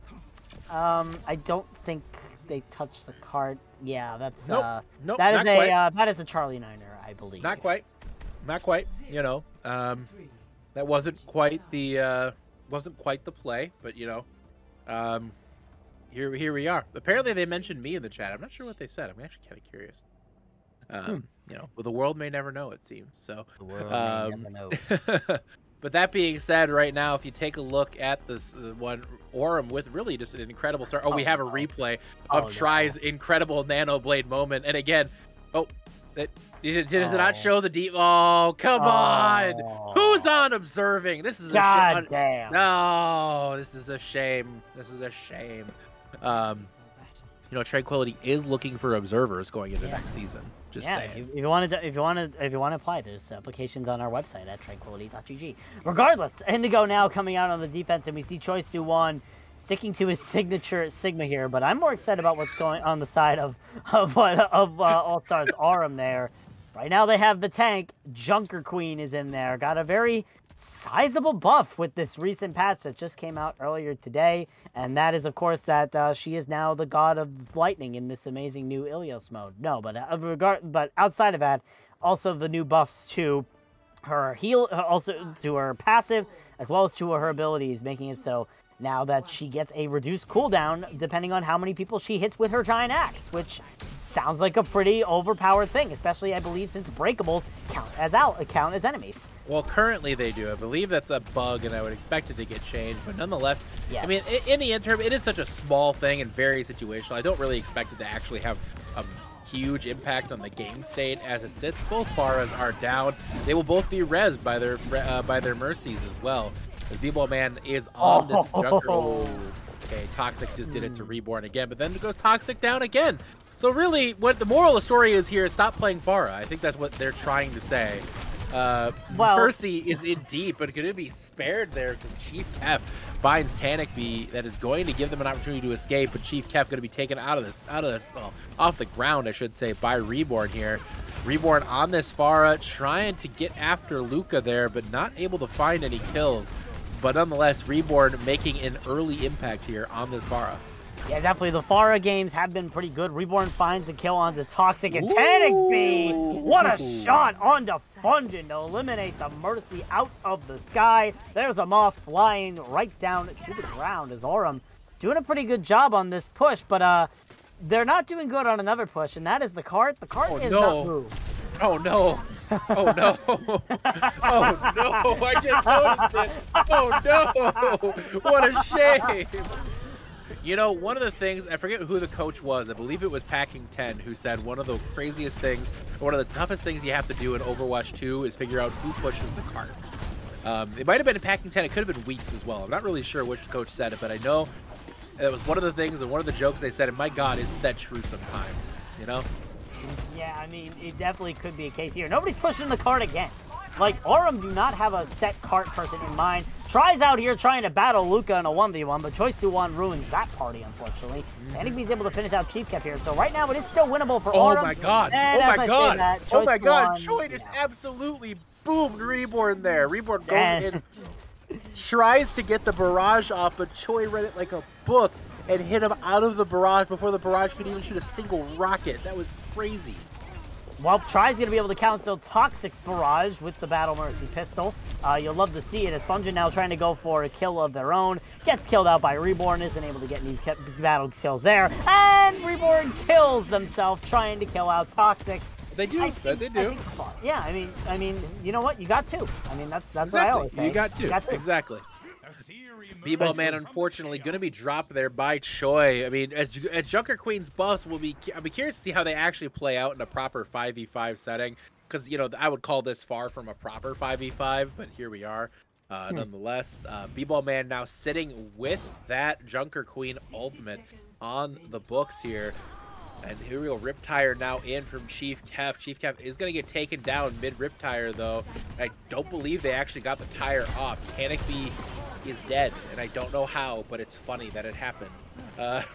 I don't think they touched the cart. Yeah, that's nope, that is a Charlie Niner, I believe. Not quite. You know, that wasn't quite the play, but you know. Here we are. Apparently they mentioned me in the chat. I'm not sure what they said. I'm actually kind of curious. You know, well, the world may never know, it seems. So the world may never know. But that being said, right now, if you take a look at this one, Aurum with really just an incredible start. Oh, we have a replay of Try's incredible Nano Blade moment. And again, did it not show the deep? Oh, come on! Who's on observing? This is God damn. No, this is a shame. This is a shame. You know, Tranquility is looking for observers going into next season. Just saying. If you want to apply, there's applications on our website at tranquility.gg. Regardless, Indigo now coming out on the defense, and we see Choi Soo-won sticking to his signature Sigma here, but I'm more excited about what's going on the side of All Stars Aurum there. Right now they have the tank. Junker Queen is in there. Got a very sizable buff with this recent patch that just came out earlier today, and that is, of course, that she is now the god of lightning in this amazing new Ilios mode. No, but outside of that, also the new buffs to her heal, also to her passive, as well as to her abilities, making it so now that she gets a reduced cooldown depending on how many people she hits with her giant axe, which sounds like a pretty overpowered thing, especially I believe since breakables count as enemies. Well, currently they do. I believe that's a bug, and I would expect it to get changed. But nonetheless, yes. I mean, in the interim, it is such a small thing and very situational. I don't really expect it to actually have a huge impact on the game state as it sits. Both Pharahs are down. They will both be rezzed by their mercies as well. The B-Ball Man is on this Junker. Oh, okay, Toxic just did it to Reborn again, but then it goes Toxic down again. So really, what the moral of the story is here is stop playing Pharah. I think that's what they're trying to say. Well, Mercy is in deep, but going to be spared there because Chief Kef finds Tanic that is going to give them an opportunity to escape, but Chief Kef going to be taken out of this, well, off the ground, I should say, by Reborn here. Reborn on this Pharah, trying to get after Luca there, but not able to find any kills. But nonetheless, Reborn making an early impact here on this Pharah. Yeah, definitely. The Pharah games have been pretty good. Reborn finds a kill onto Toxic and Tanic. What a shot onto Fungin to eliminate the Mercy out of the sky. There's a Moth flying right down to the ground as Aurum doing a pretty good job on this push, but they're not doing good on another push, and that is the cart. The cart is not moved. Oh no. Oh no. Oh no. I just noticed it. Oh no. What a shame. You know, one of the things, I forget who the coach was, I believe it was Packing 10, who said one of the craziest things, or one of the toughest things you have to do in Overwatch 2 is figure out who pushes the cart. It might have been Packing 10, it could have been Weeks as well. I'm not really sure which coach said it, but I know it was one of the things and one of the jokes they said, and my God, isn't that true sometimes, you know? Yeah, I mean, it definitely could be a case here. Nobody's pushing the cart again. Like, Aurum do not have a set cart person in mind. Tries out here trying to battle Luca in a 1v1, but Choi Su-won ruins that party, unfortunately. Tanic able to finish out Chief Kef here, so right now it is still winnable for Aurum. Oh my God! And oh my God! That, oh my God! Choi Choi just absolutely boomed Reborn there. Reborn goes in, tries to get the barrage off, but Choi read it like a book and hit him out of the barrage before the barrage could even shoot a single rocket. That was crazy. Well, tries going to be able to counter Toxic's barrage with the Battle Mercy pistol. You'll love to see it as Fungin now trying to go for a kill of their own. Gets killed out by Reborn, isn't able to get any battle kills there. And Reborn kills themselves trying to kill out Toxic. They do. They do. Yeah, I mean, you know what? You got two. I mean, that's exactly what I always say. You got two. Exactly. B-Ball Man, unfortunately, going to be dropped there by Choi. I mean, as Junker Queen's buffs will be, I'll be curious to see how they actually play out in a proper 5v5 setting. Because, you know, I would call this far from a proper 5v5, but here we are. Nonetheless, B-Ball Man now sitting with that Junker Queen ultimate on the books here. And here we go, Riptire now in from Chief Kef. Chief Kef is going to get taken down mid-Riptire, though. I don't believe they actually got the tire off. Tanic is dead, and I don't know how, but it's funny that it happened.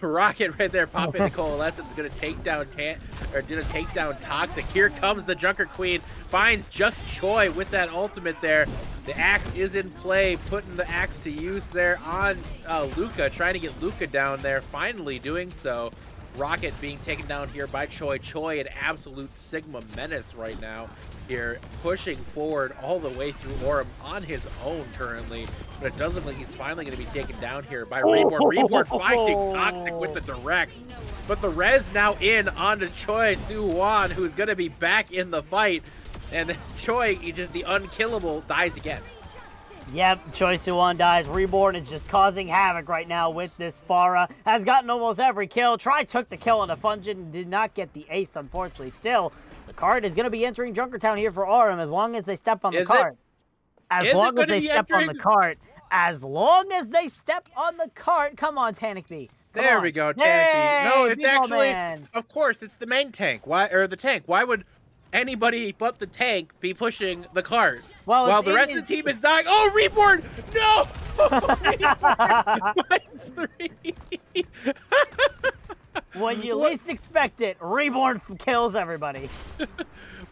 Rocket right there, pop into Coalescence, going to take down Toxic. Here comes the Junker Queen, finds just Choi with that ultimate there. The axe is in play, putting the axe to use there on Luca, trying to get Luca down there, finally doing so. Rocket being taken down here by Choi. Choi, an absolute Sigma menace right now here, pushing forward all the way through Aurum on his own currently, but it does look like he's finally going to be taken down here by Reborn. Reborn finding Toxic with the directs, but the res now in onto Choi Su-won, who's going to be back in the fight, and Choi, just the unkillable, dies again. Yep, Choi Su-won dies. Reborn is just causing havoc right now with this Pharah. Has gotten almost every kill. Took the kill on the Fungin, did not get the ace, unfortunately. Still, the card is going to be entering Junkertown here for Aurum as long as they step on the cart. As long as they step on the cart. As long as they step on the cart. Come on, Tanic B. There we go, Tanic B. No, it's actually, of course, it's the main tank. Why, or the tank. Why would anybody but the tank be pushing the cart while the rest of the team is dying? Oh, Reborn! No! -3. When you least expect it, Reborn kills everybody.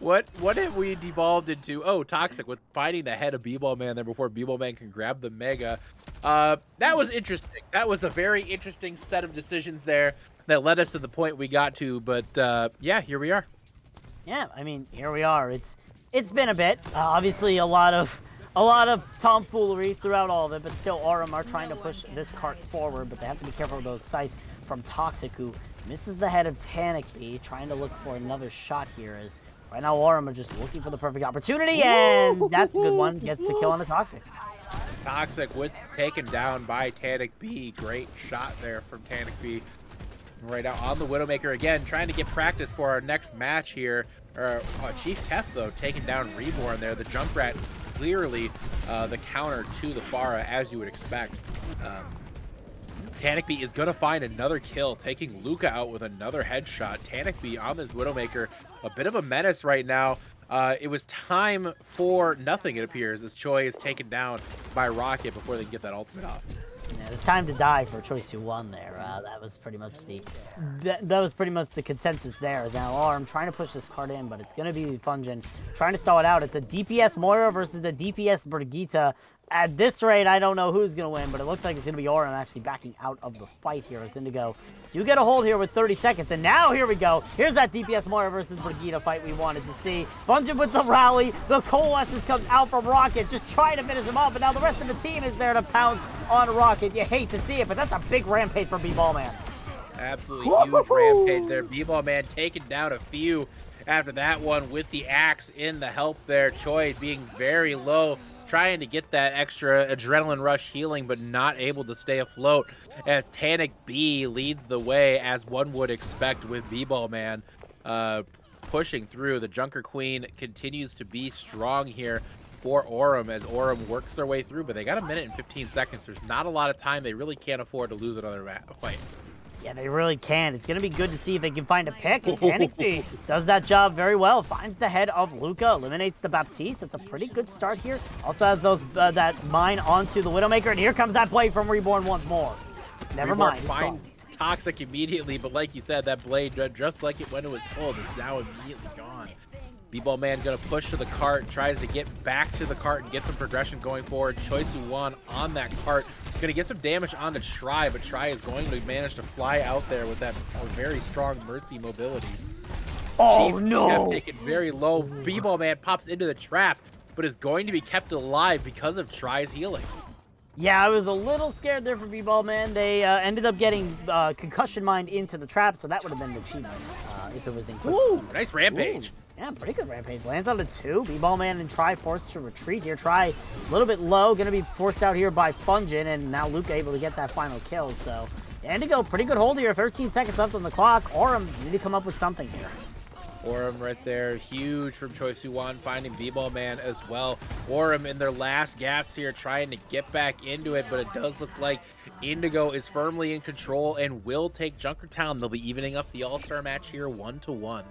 What have we devolved into? Oh, Toxic with fighting the head of B-Ball Man there before B-Ball Man can grab the Mega. That was interesting. That was a very interesting set of decisions there that led us to the point we got to. But yeah, here we are. Yeah, I mean, here we are. It's been a bit. Obviously, a lot of A lot of tomfoolery throughout all of it, but still Aurum are trying to push this cart forward, but they have to be careful of those sights from Toxic, who misses the head of Tanic B, trying to look for another shot here, as right now Aurum are just looking for the perfect opportunity, and that's a good one. Gets the kill on the Toxic. Toxic with taken down by Tanic B. Great shot there from Tanic B. Right now on the Widowmaker again, trying to get practice for our next match here. Chief Kef, though, taking down Reborn there. The Junkrat clearly the counter to the Pharah, as you would expect. Tanic B is going to find another kill, taking Luca out with another headshot. Tanic B on this Widowmaker, a bit of a menace right now. It was time for nothing, it appears, as Choi is taken down by Rocket before they can get that ultimate off. Yeah, it was time to die for Choice Who won there. That was pretty much the consensus there. Now Aurum trying to push this card in, but it's going to be Funjin trying to stall it out. It's a DPS Moira versus a DPS Brigitte. At this rate, I don't know who's going to win, but it looks like it's going to be Aurum actually backing out of the fight here as Indigo do get a hold here with 30 seconds. And now here we go. Here's that DPS Moira versus Brigitte fight we wanted to see. Funjin with the rally. The coalescence comes out from Rocket, just trying to finish him off. But now the rest of the team is there to pounce on Rocket. You hate to see it, but that's a big rampage from B-Ball Man. Absolutely huge rampage there. B-Ball Man taking down a few after that one with the axe in the help there. Choi being very low, trying to get that extra adrenaline rush healing, but not able to stay afloat as Tanic B leads the way, as one would expect with B-Ball Man pushing through. The Junker Queen continues to be strong here for Aurum as Aurum works their way through, but they got a minute and 15 seconds. There's not a lot of time. They really can't afford to lose another fight. Yeah, they really can. It's going to be good to see if they can find a pick. And Tanic B does that job very well. Finds the head of Luca, eliminates the Baptiste. That's a pretty good start here. Also has those that mine onto the Widowmaker. And here comes that blade from Reborn once more. Never mind. Finds Toxic immediately, but like you said, that blade, just like it when it was pulled, is now immediately gone. B-Ball Man gonna push to the cart, tries to get back to the cart and get some progression going forward. Choi Soo-won on that cart, gonna get some damage onto Try, but Try is going to manage to fly out there with that very strong Mercy mobility. Oh Chief no! kept taken very low. B-Ball Man pops into the trap, but is going to be kept alive because of Try's healing. Yeah, I was a little scared there for B-Ball Man. They ended up getting concussion mined into the trap, so that would have been the achievement if it was included. Ooh, nice rampage. Ooh. Yeah, pretty good rampage. Lands on a 2. B-Ball Man and Try forced to retreat here. Try a little bit low, going to be forced out here by Funjin, and now Luca able to get that final kill. So, Indigo, pretty good hold here. 13 seconds left on the clock. Aurum need to come up with something here. Aurum right there, huge from Choi Soo-won, finding B-Ball Man as well. Aurum in their last gaps here, trying to get back into it, but it does look like Indigo is firmly in control and will take Junkertown. They'll be evening up the All-Star match here 1-1.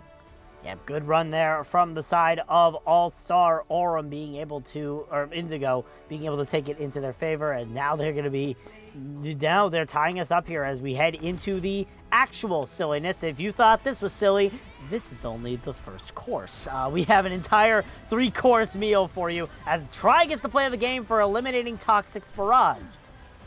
Yeah, good run there from the side of All-Star. Aurum being able to, or Indigo being able to take it into their favor, and now they're going to be, now they're tying us up here as we head into the actual silliness. If you thought this was silly, this is only the first course. We have an entire 3-course meal for you as Try gets to play the game for eliminating Toxic's Barrage.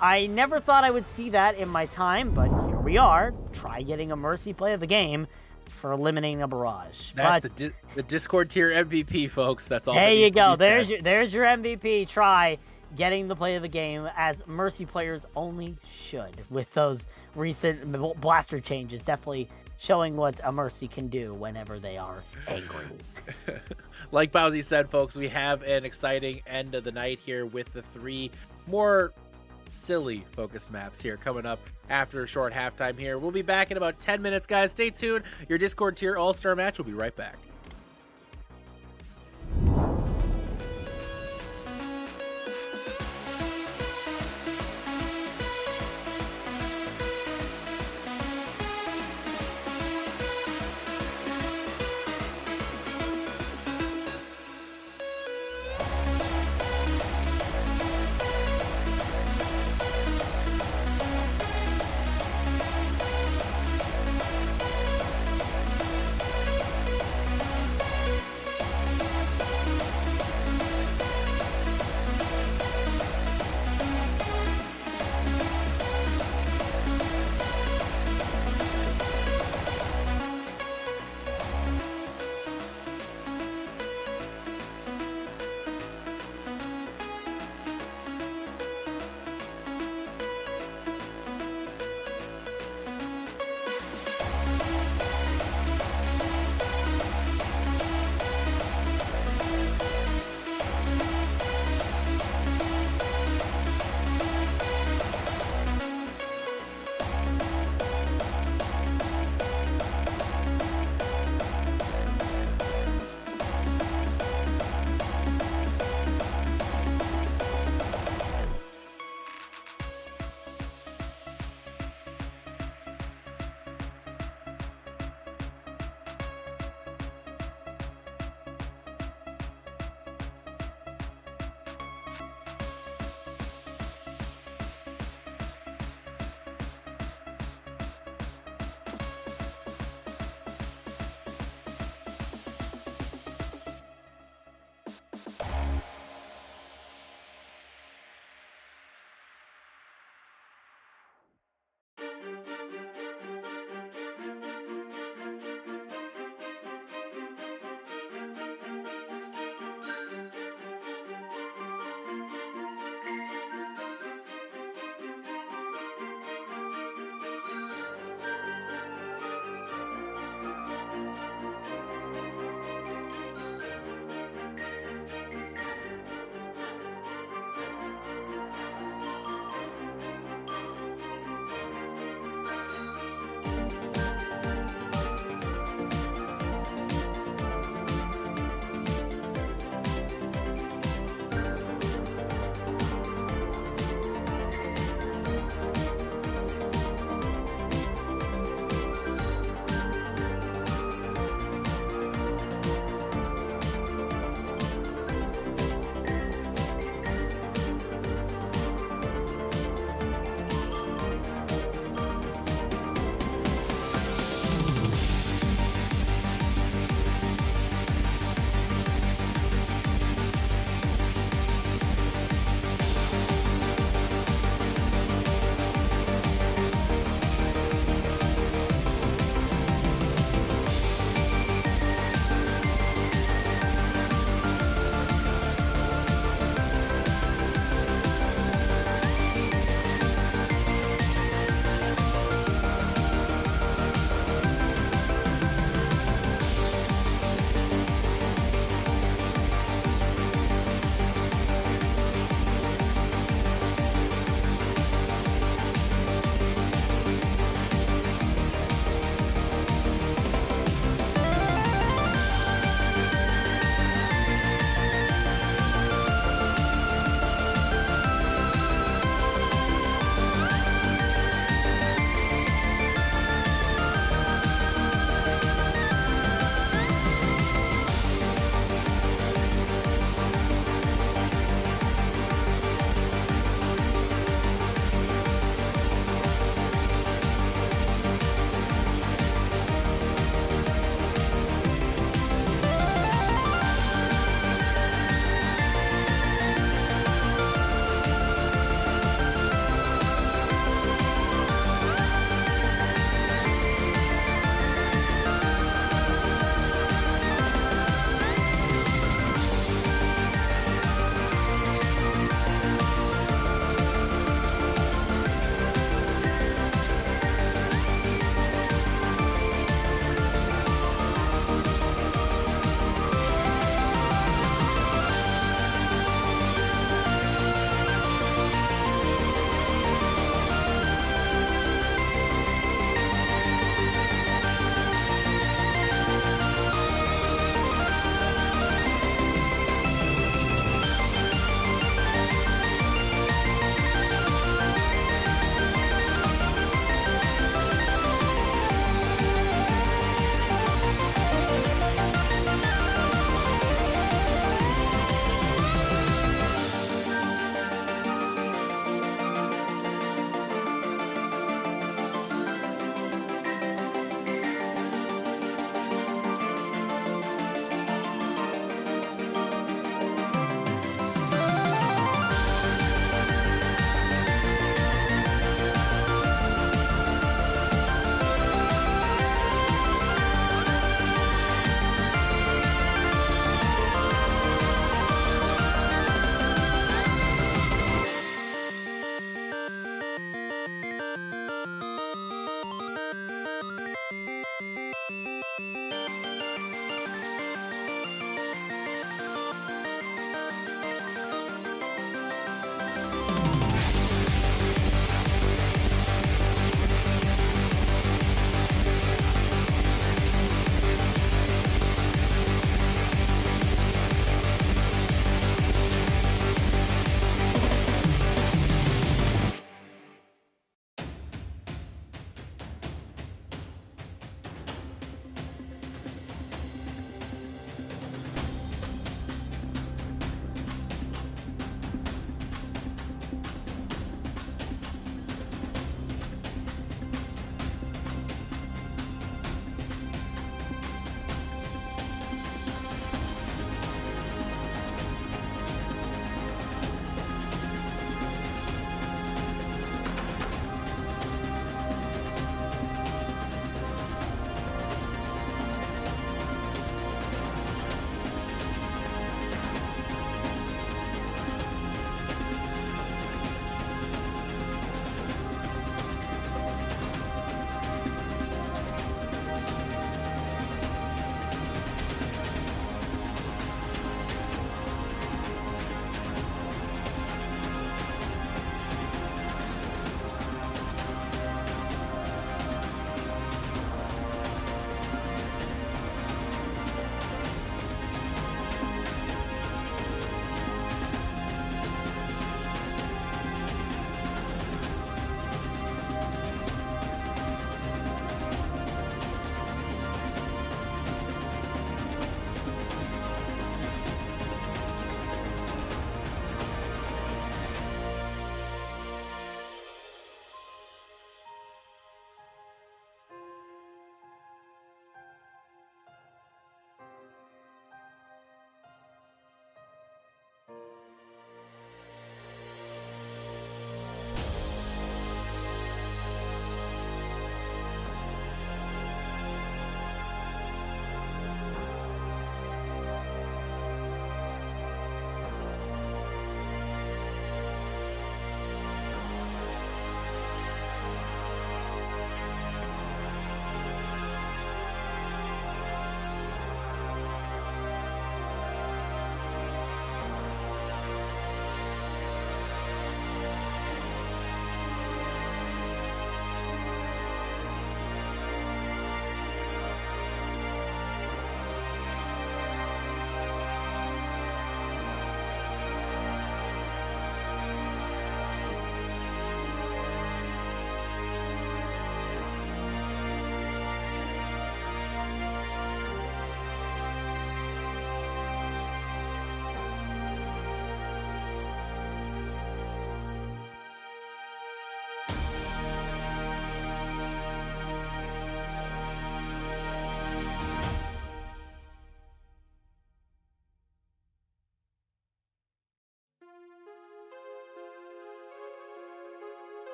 I never thought I would see that in my time, but here we are. Try getting a Mercy play of the game for eliminating a Barrage. That's the Discord tier MVP, folks. That's all. There you go. There's your MVP. Try getting the play of the game, as Mercy players only should, with those recent blaster changes. Definitely showing what a Mercy can do whenever they are angry. Like Bowsy said, folks, we have an exciting end of the night here with the 3 more silly focus maps here coming up after a short halftime here. We'll be back in about 10 minutes, guys. Stay tuned. Your Discord tier All-Star match will be right back.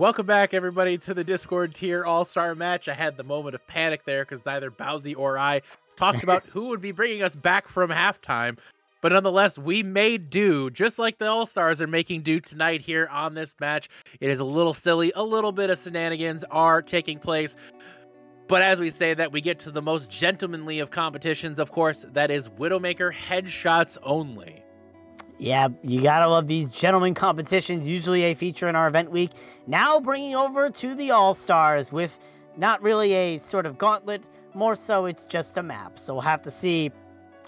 Welcome back, everybody, to the Discord tier All-Star match. I had the moment of panic there because neither Bowsy or I talked about who would be bringing us back from halftime. But nonetheless, we made do, just like the All-Stars are making do tonight here on this match. It is a little silly. A little bit of shenanigans are taking place. But as we say that, we get to the most gentlemanly of competitions, of course. That is Widowmaker headshots only. Yeah, you gotta love these gentleman competitions, usually a feature in our event week. Now bringing over to the All-Stars with not really a sort of gauntlet, more so it's just a map. So we'll have to see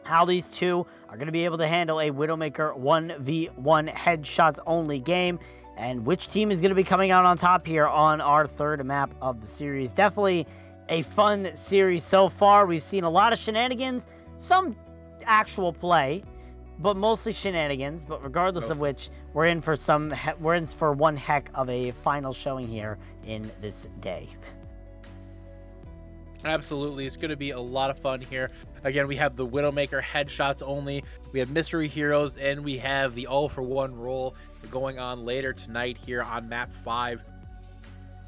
how these two are going to be able to handle a Widowmaker 1v1 headshots only game, and which team is going to be coming out on top here on our third map of the series. Definitely a fun series so far. We've seen a lot of shenanigans, some actual play, but mostly shenanigans. But regardless of which, we're in for one heck of a final showing here in this day. Absolutely, it's going to be a lot of fun here. Again, we have the Widowmaker headshots only, we have Mystery Heroes, and we have the all-for-one role going on later tonight here on map 5.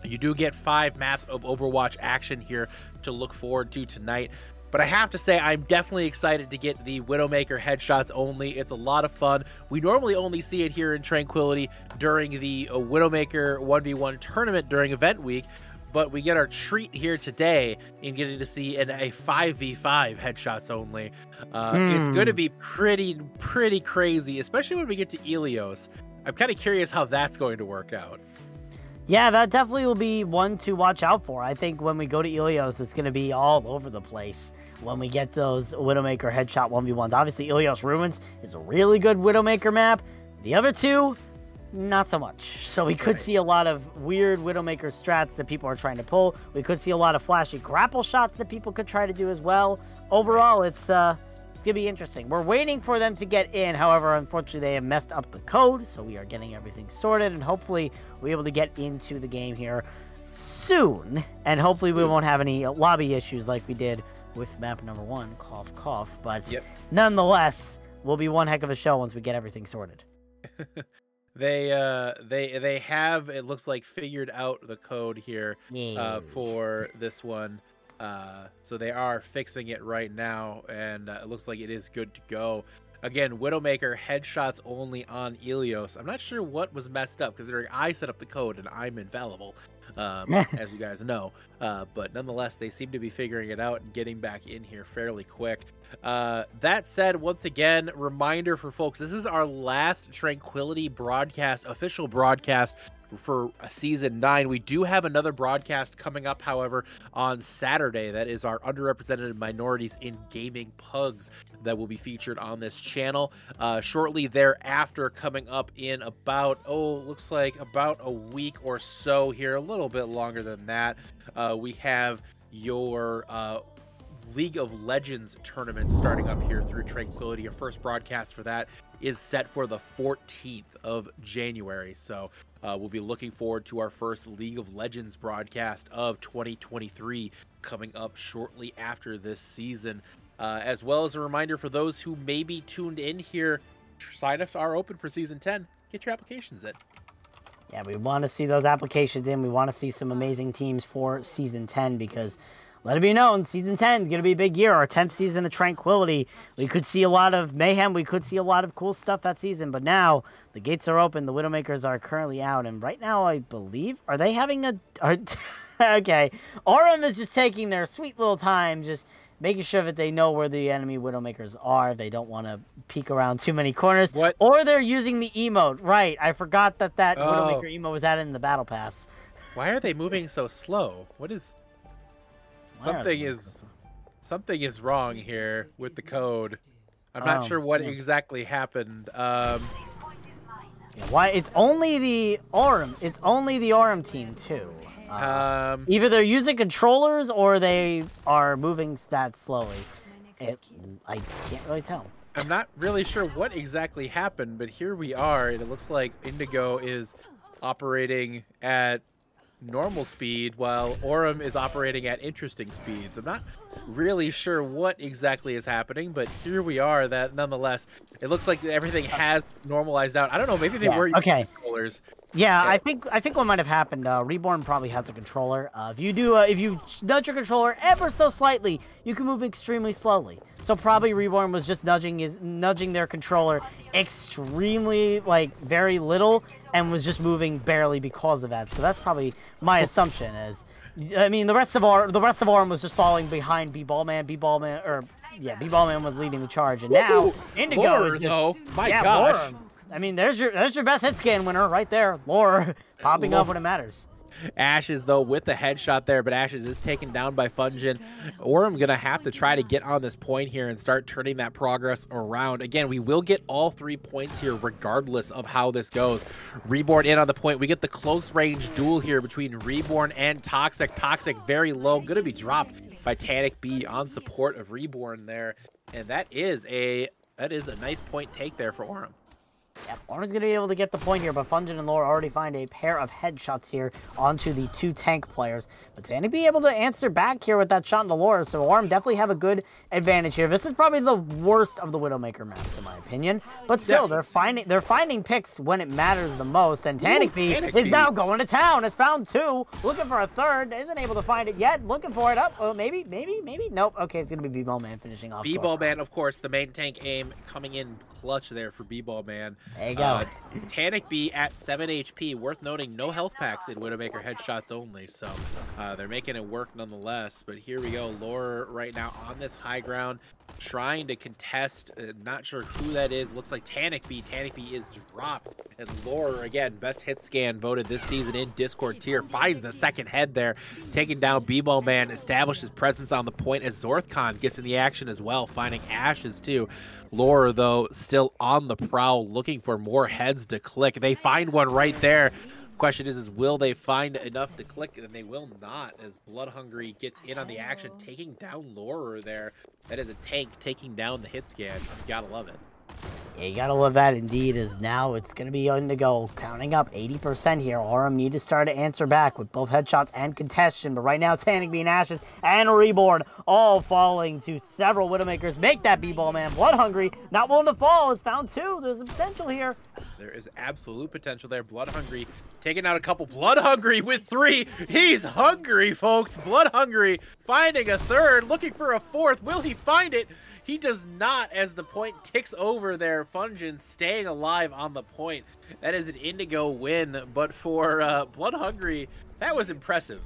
You do get 5 maps of Overwatch action here to look forward to tonight. But I have to say, I'm definitely excited to get the Widowmaker headshots only. It's a lot of fun. We normally only see it here in Tranquility during the Widowmaker 1v1 tournament during event week. But we get our treat here today in getting to see a 5v5 headshots only. It's going to be pretty crazy, especially when we get to Ilios. I'm kind of curious how that's going to work out. Yeah, that definitely will be one to watch out for. I think when we go to Ilios, it's going to be all over the place when we get those Widowmaker headshot 1v1s. Obviously, Ilios Ruins is a really good Widowmaker map. The other two, not so much. So we could see a lot of weird Widowmaker strats that people are trying to pull. We could see a lot of flashy grapple shots that people could try to do as well. Overall, it's going to be interesting. We're waiting for them to get in. However, unfortunately, they have messed up the code. So we are getting everything sorted. And hopefully, we'll be able to get into the game here soon. And hopefully, we won't have any lobby issues like we did with map number 1. Cough, cough. But nonetheless, will be one heck of a show once we get everything sorted. They have, it looks like, figured out the code here for this one. So they are fixing it right now, and it looks like it is good to go. Again, Widowmaker headshots only on Ilios. I'm not sure what was messed up, considering I set up the code and I'm infallible, as you guys know. But nonetheless, they seem to be figuring it out and getting back in here fairly quick. That said, once again, reminder for folks, this is our last Tranquility broadcast, official broadcast for season 9. We do have another broadcast coming up, however, on Saturday. That is our underrepresented minorities in gaming pugs that will be featured on this channel. Shortly thereafter, coming up in about, looks like about a week or so here, a little bit longer than that, we have your League of Legends tournament starting up here through Tranquility. Your first broadcast for that is set for the 14th of January. So we'll be looking forward to our first League of Legends broadcast of 2023 coming up shortly after this season. As well as a reminder for those who may be tuned in here, sign-ups are open for Season 10. Get your applications in. Yeah, we want to see those applications in. We want to see some amazing teams for Season 10 because, let it be known, Season 10 is going to be a big year. Our 10th season of Tranquility. We could see a lot of mayhem. We could see a lot of cool stuff that season. But now, the gates are open. The Widowmakers are currently out. And right now, I believe, are they having a... okay. Aurum is just taking their sweet little time, just making sure that they know where the enemy Widowmakers are. They don't want to peek around too many corners. What? Or they're using the emote. Right. I forgot that Widowmaker emote was added in the Battle Pass. Why are they moving so slow? What is... Something is wrong here with the code. I'm not sure what exactly happened. Yeah, why? It's only the Aurum. It's only the Aurum team too. Either they're using controllers or they are moving that slowly. I can't really tell. I'm not really sure what exactly happened, but here we are, and it looks like Indigo is operating at normal speed while Aurum is operating at interesting speeds. I'm not really sure what exactly is happening, but here we are. That nonetheless, it looks like everything has normalized out. I don't know, maybe they were using controllers, Yeah, I think what might have happened. Reborn probably has a controller. If you nudge your controller ever so slightly, you can move extremely slowly. So probably Reborn was just nudging their controller extremely, like, very little, and was just moving barely because of that. So that's probably my assumption. I mean, the rest of Aurum was just falling behind B-Ballman. B-Ballman was leading the charge, and now Indigo Lore, is just, though. My yeah, gosh. Lore. I mean, there's your best hit scan winner right there, Lore, popping up when it matters. Ashes, though, with the headshot there, but Ashes is taken down by Fungin. Orem going to have to try to get on this point here and start turning that progress around. Again, we will get all 3 points here regardless of how this goes. Reborn in on the point. We get the close-range duel here between Reborn and Toxic. Toxic very low, going to be dropped by Tanic B on support of Reborn there. And that is a nice point take there for Orem. Yep, Orem's going to be able to get the point here, but Fungin and Lore already find a pair of headshots here onto the 2 tank players. But Tanic be able to answer back here with that shot into Lore, so Orem definitely have a good advantage here. This is probably the worst of the Widowmaker maps, in my opinion. But still, they're finding picks when it matters the most, and Tanic B is now going to town. Has found 2, looking for a 3rd, isn't able to find it yet, looking for it up. Oh, maybe. Nope. Okay, it's going to be B-Ballman finishing off. B-Ballman, of course, the main tank aim coming in clutch there for B-Ballman. There you go. Tanic B at 7 HP. Worth noting, no health packs in Widowmaker headshots only, so they're making it work nonetheless. But here we go. Lore right now on this high ground, trying to contest. Not sure who that is. Looks like Tanic B. Tanic B is dropped. And Lore, again, best hit scan voted this season in Discord tier, finds a second head there, taking down B-Ballman, establishes presence on the point as Zorthcon gets in the action as well, finding Ashes too. Lore, though, still on the prowl, looking for more heads to click. They find one right there. Question is will they find enough to click? And they will not, as Blood Hungry gets in on the action, taking down Lore there. That is a tank taking down the hit scan. You gotta love it. Yeah, you gotta love that indeed, as now it's gonna be Indigo counting up 80% here. Orem need to start to answer back with both headshots and contention, but right now Tanic being Ashes and Reborn all falling to several Widowmakers. Make that B-Ballman Blood Hungry, not willing to fall, has found 2. There's a potential here. There is absolute potential there. Blood Hungry taking out a couple. Blood Hungry with 3. He's hungry, folks. Blood Hungry finding a 3rd, looking for a 4th. Will he find it? He does not, as the point ticks over there. Fungin staying alive on the point. That is an Indigo win, but for Blood Hungry, that was impressive,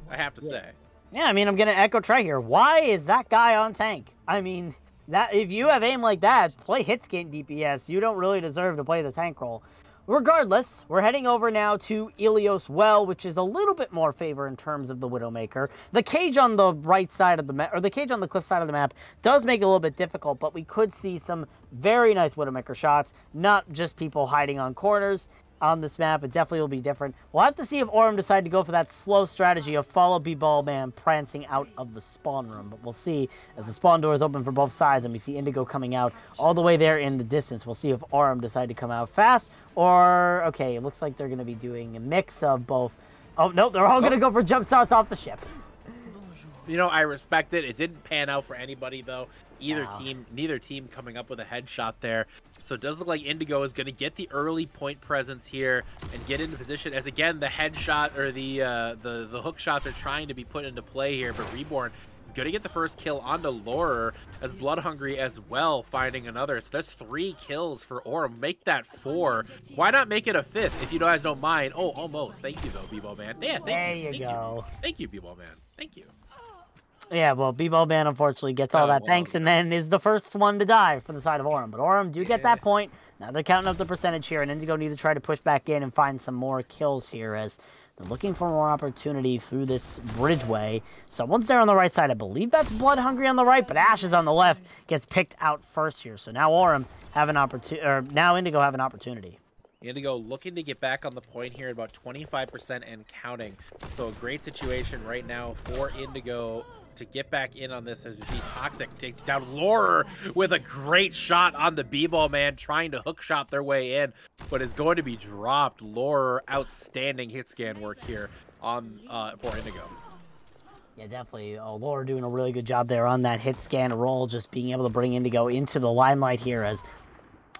I have to say. Yeah, I mean, I'm going to echo Trey here. Why is that guy on tank? I mean, that if you have aim like that, play hit scan DPS. You don't really deserve to play the tank role. Regardless, we're heading over now to Ilios Well, which is a little bit more favor in terms of the Widowmaker. The cage on the right side of the map, or the cage on the cliff side of the map, does make it a little bit difficult, but we could see some very nice Widowmaker shots, not just people hiding on corners. On this map, it definitely will be different. We'll have to see if Orem decide to go for that slow strategy of follow B-Ballman prancing out of the spawn room. But we'll see as the spawn door is open for both sides and we see Indigo coming out all the way there in the distance. We'll see if Orem decide to come out fast or, okay, it looks like they're going to be doing a mix of both. Oh, no, they're all going to go for jump shots off the ship. You know, I respect it. It didn't pan out for anybody, though. Neither team coming up with a headshot there. So it does look like Indigo is going to get the early point presence here and get into position as, again, the headshot or the hook shots are trying to be put into play here. But Reborn is going to get the first kill onto Lore as Blood Hungry as well, finding another. So that's 3 kills for Orem. Make that 4. Why not make it a 5th if you guys don't mind? Oh, almost. Thank you, though, B-Ballman. Yeah, there you go. Thank you, B-Ballman. Thank you. Yeah, well, B-Ballman unfortunately gets all that thanks and then is the first one to die for the side of Orem. But Orem do get that point. Now they're counting up the percentage here, and Indigo need to try to push back in and find some more kills here as they're looking for more opportunity through this bridgeway. Someone's there on the right side. I believe that's Blood Hungry on the right, but Ashes on the left gets picked out first here. So now Orem have an opportunity, or now Indigo have an opportunity. Indigo looking to get back on the point here at about 25% and counting. So a great situation right now for Indigo to get back in on this as we see Toxic takes down Lore with a great shot on the B-Ballman, trying to hook shot their way in, but is going to be dropped. Lore, outstanding hit scan work here on for Indigo. Yeah, definitely. Lore doing a really good job there on that hit scan roll, just being able to bring Indigo into the limelight here as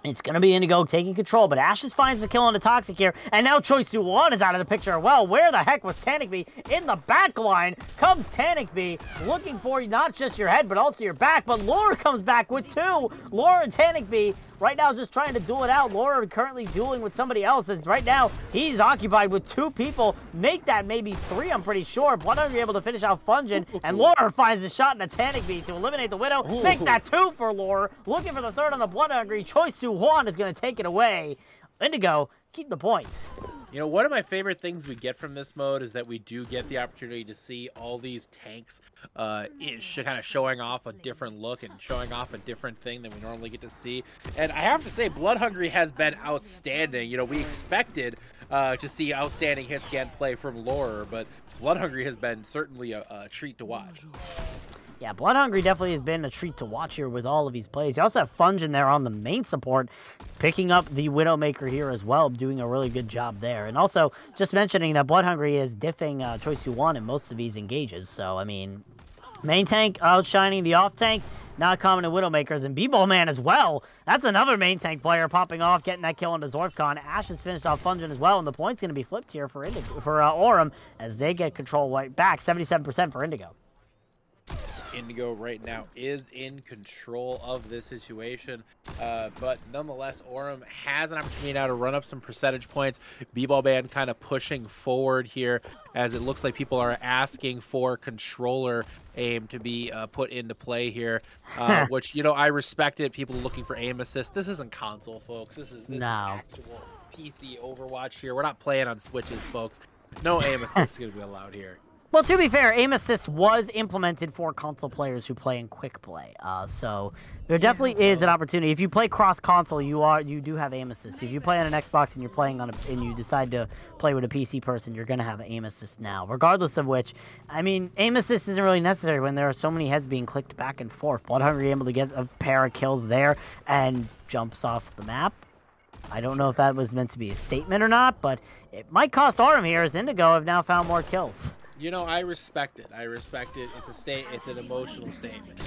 It's going to be Indigo taking control, but Ashes finds the kill on the Toxic here, and now Choi Soo-won is out of the picture. Well, where the heck was Tanikby? In the back line comes Tanikby, looking for not just your head, but also your back, but Laura comes back with two. Laura and Tanikby right now just trying to duel it out. Laura currently dueling with somebody else, as right now he's occupied with two people. Make that maybe three, I'm pretty sure. Bloodhungry able to finish out Fungin, and Laura finds the shot in the Tanikby to eliminate the Widow. Make that two for Laura. Looking for the third on the Bloodhungry. Choi Soo-won is going to take it away. Indigo, keep the point. You know, one of my favorite things we get from this mode is that we do get the opportunity to see all these tanks kind of showing off a different look and showing off a different thing than we normally get to see. And I have to say, Bloodhungry has been outstanding. You know, we expected to see outstanding hit scan play from Laura, but Bloodhungry has been certainly a treat to watch. Yeah, Bloodhungry definitely has been a treat to watch here with all of these plays. You also have Fungin there on the main support, picking up the Widowmaker here as well, doing a really good job there. And also, just mentioning that Bloodhungry is diffing Choi Soo-won in most of these engages. So, I mean, main tank outshining the off tank, not common to Widowmakers, and B-Ball Man as well. That's another main tank player popping off, getting that kill into Zorfcon. Ashes finished off Fungin as well, and the point's going to be flipped here for Aurum as they get control right back, 77% for Indigo. Indigo right now is in control of this situation, but nonetheless, Aurum has an opportunity now to run up some percentage points. B-Ball Band kind of pushing forward here, as it looks like people are asking for controller aim to be put into play here, which, you know, I respect it. People looking for aim assist. This isn't console, folks. This is actual PC Overwatch here. We're not playing on Switches, folks. No aim assist is going to be allowed here. Well, to be fair, aim assist was implemented for console players who play in quick play. So there definitely is an opportunity. If you play cross console, you do have aim assist. If you play on an Xbox and you're playing on and you decide to play with a PC person, you're going to have aim assist now. Regardless of which, I mean, aim assist isn't really necessary when there are so many heads being clicked back and forth. Bloodhungry able to get a pair of kills there and jumps off the map. I don't know if that was meant to be a statement or not, but it might cost Aurum here, as Indigo have now found more kills. You know, I respect it. I respect it. It's an emotional statement.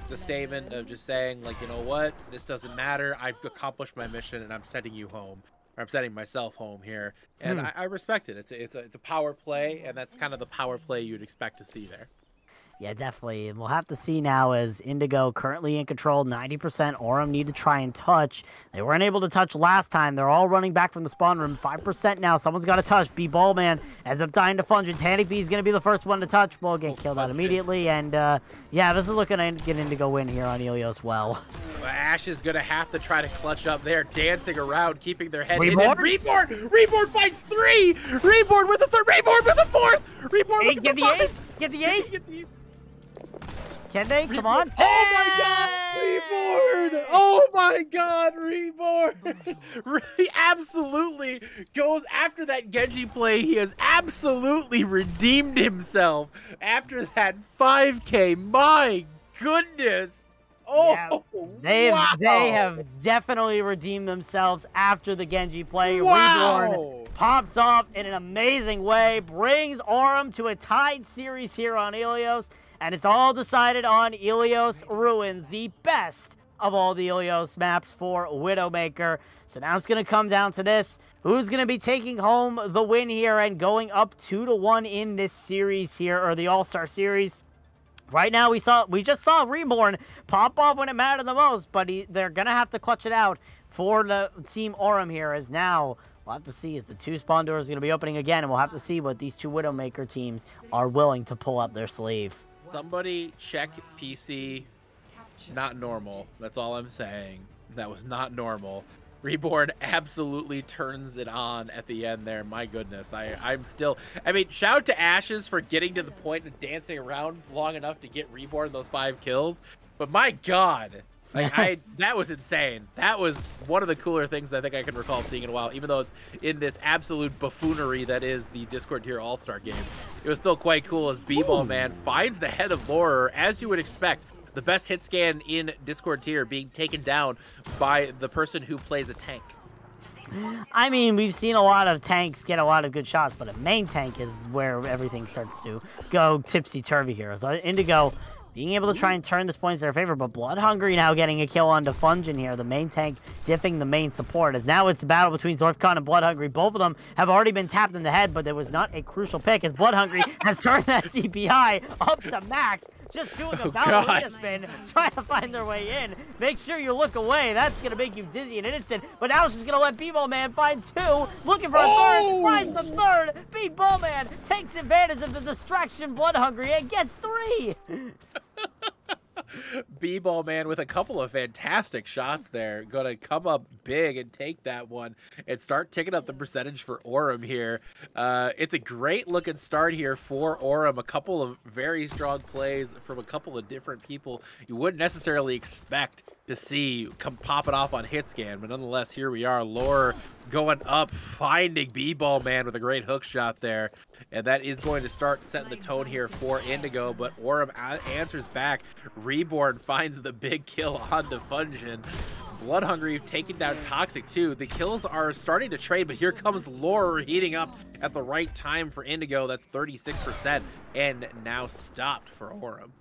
It's a statement of just saying, like, you know what? This doesn't matter. I've accomplished my mission, and I'm sending you home. Or I'm sending myself home here, and I respect it. It's a power play, and that's kind of the power play you'd expect to see there. Yeah, definitely. And we'll have to see now, as Indigo currently in control, 90%. Aurum need to try and touch. They weren't able to touch last time. They're all running back from the spawn room. 5% now. Someone's got to touch. B-Ball Man ends up dying to Fungin. Tanikby is going to be the first one to touch. We'll get killed out immediately. And, yeah, this is looking to get Indigo win here on Ilios well. Ash is going to have to try to clutch up there, dancing around, keeping their head Reborn? in. Reborn finds three! Reborn with the third! Reborn with the fourth! Reborn with Get the ace! Get the ace! Can they? Come on. Oh my god, Reborn! Oh my god, Reborn! He absolutely goes after that Genji play. He has absolutely redeemed himself after that 5K. My goodness. Oh, yeah, they have definitely redeemed themselves after the Genji play. Wow. Reborn pops off in an amazing way, brings Aurum to a tied series here on Ilios. And it's all decided on Ilios Ruins, the best of all the Ilios maps for Widowmaker. So now it's going to come down to this. Who's going to be taking home the win here and going up 2-1 in this series here, or the All-Star Series? Right now, we just saw Reborn pop off when it mattered the most, but they're going to have to clutch it out for the Team Aurum here, as now we'll have to see as the two spawn doors are going to be opening again, and we'll have to see what these two Widowmaker teams are willing to pull up their sleeve. Somebody check PC. Not normal. That's all I'm saying. That was not normal. Reborn absolutely turns it on at the end there. My goodness. I'm still... I mean, shout out to Ashes for getting to the point of dancing around long enough to get Reborn those 5 kills. But my god. Like, that was insane. That was one of the cooler things I think I can recall seeing in a while, even though it's in this absolute buffoonery that is the Discord Tier All-Star game. It was still quite cool as B-Ball Man finds the head of Laura, as you would expect. The best hit scan in Discord Tier being taken down by the person who plays a tank. I mean, we've seen a lot of tanks get a lot of good shots, but a main tank is where everything starts to go tipsy-turvy here. So Indigo being able to try and turn this point in their favor, but Blood Hungry now getting a kill onto Fungin here. The main tank diffing the main support, as now it's a battle between Zorthcon and Blood Hungry. Both of them have already been tapped in the head, but there was not a crucial pick, as Blood Hungry has turned that CPI up to max, just doing a ballerina spin, trying to find their way in. Make sure you look away. That's going to make you dizzy in an instant, but now she's going to let B-Ball Man find 2, looking for a third, finds the third. B-Ball Man takes advantage of the distraction Blood Hungry and gets 3. B-Ball Man with a couple of fantastic shots there. Going to come up big and take that one and start ticking up the percentage for Aurum here. It's a great looking start here for Aurum. A couple of very strong plays from a couple of different people you wouldn't necessarily expect to see come popping off on Hitscan, but nonetheless, here we are. Lore going up, finding B-Ball Man with a great hook shot there. And that is going to start setting the tone here for Indigo, but Aurum answers back. Reborn finds the big kill onto Fungin. Blood Hungry taking down Toxic too. The kills are starting to trade, but here comes Lore heating up at the right time for Indigo. That's 36% and now stopped for Aurum.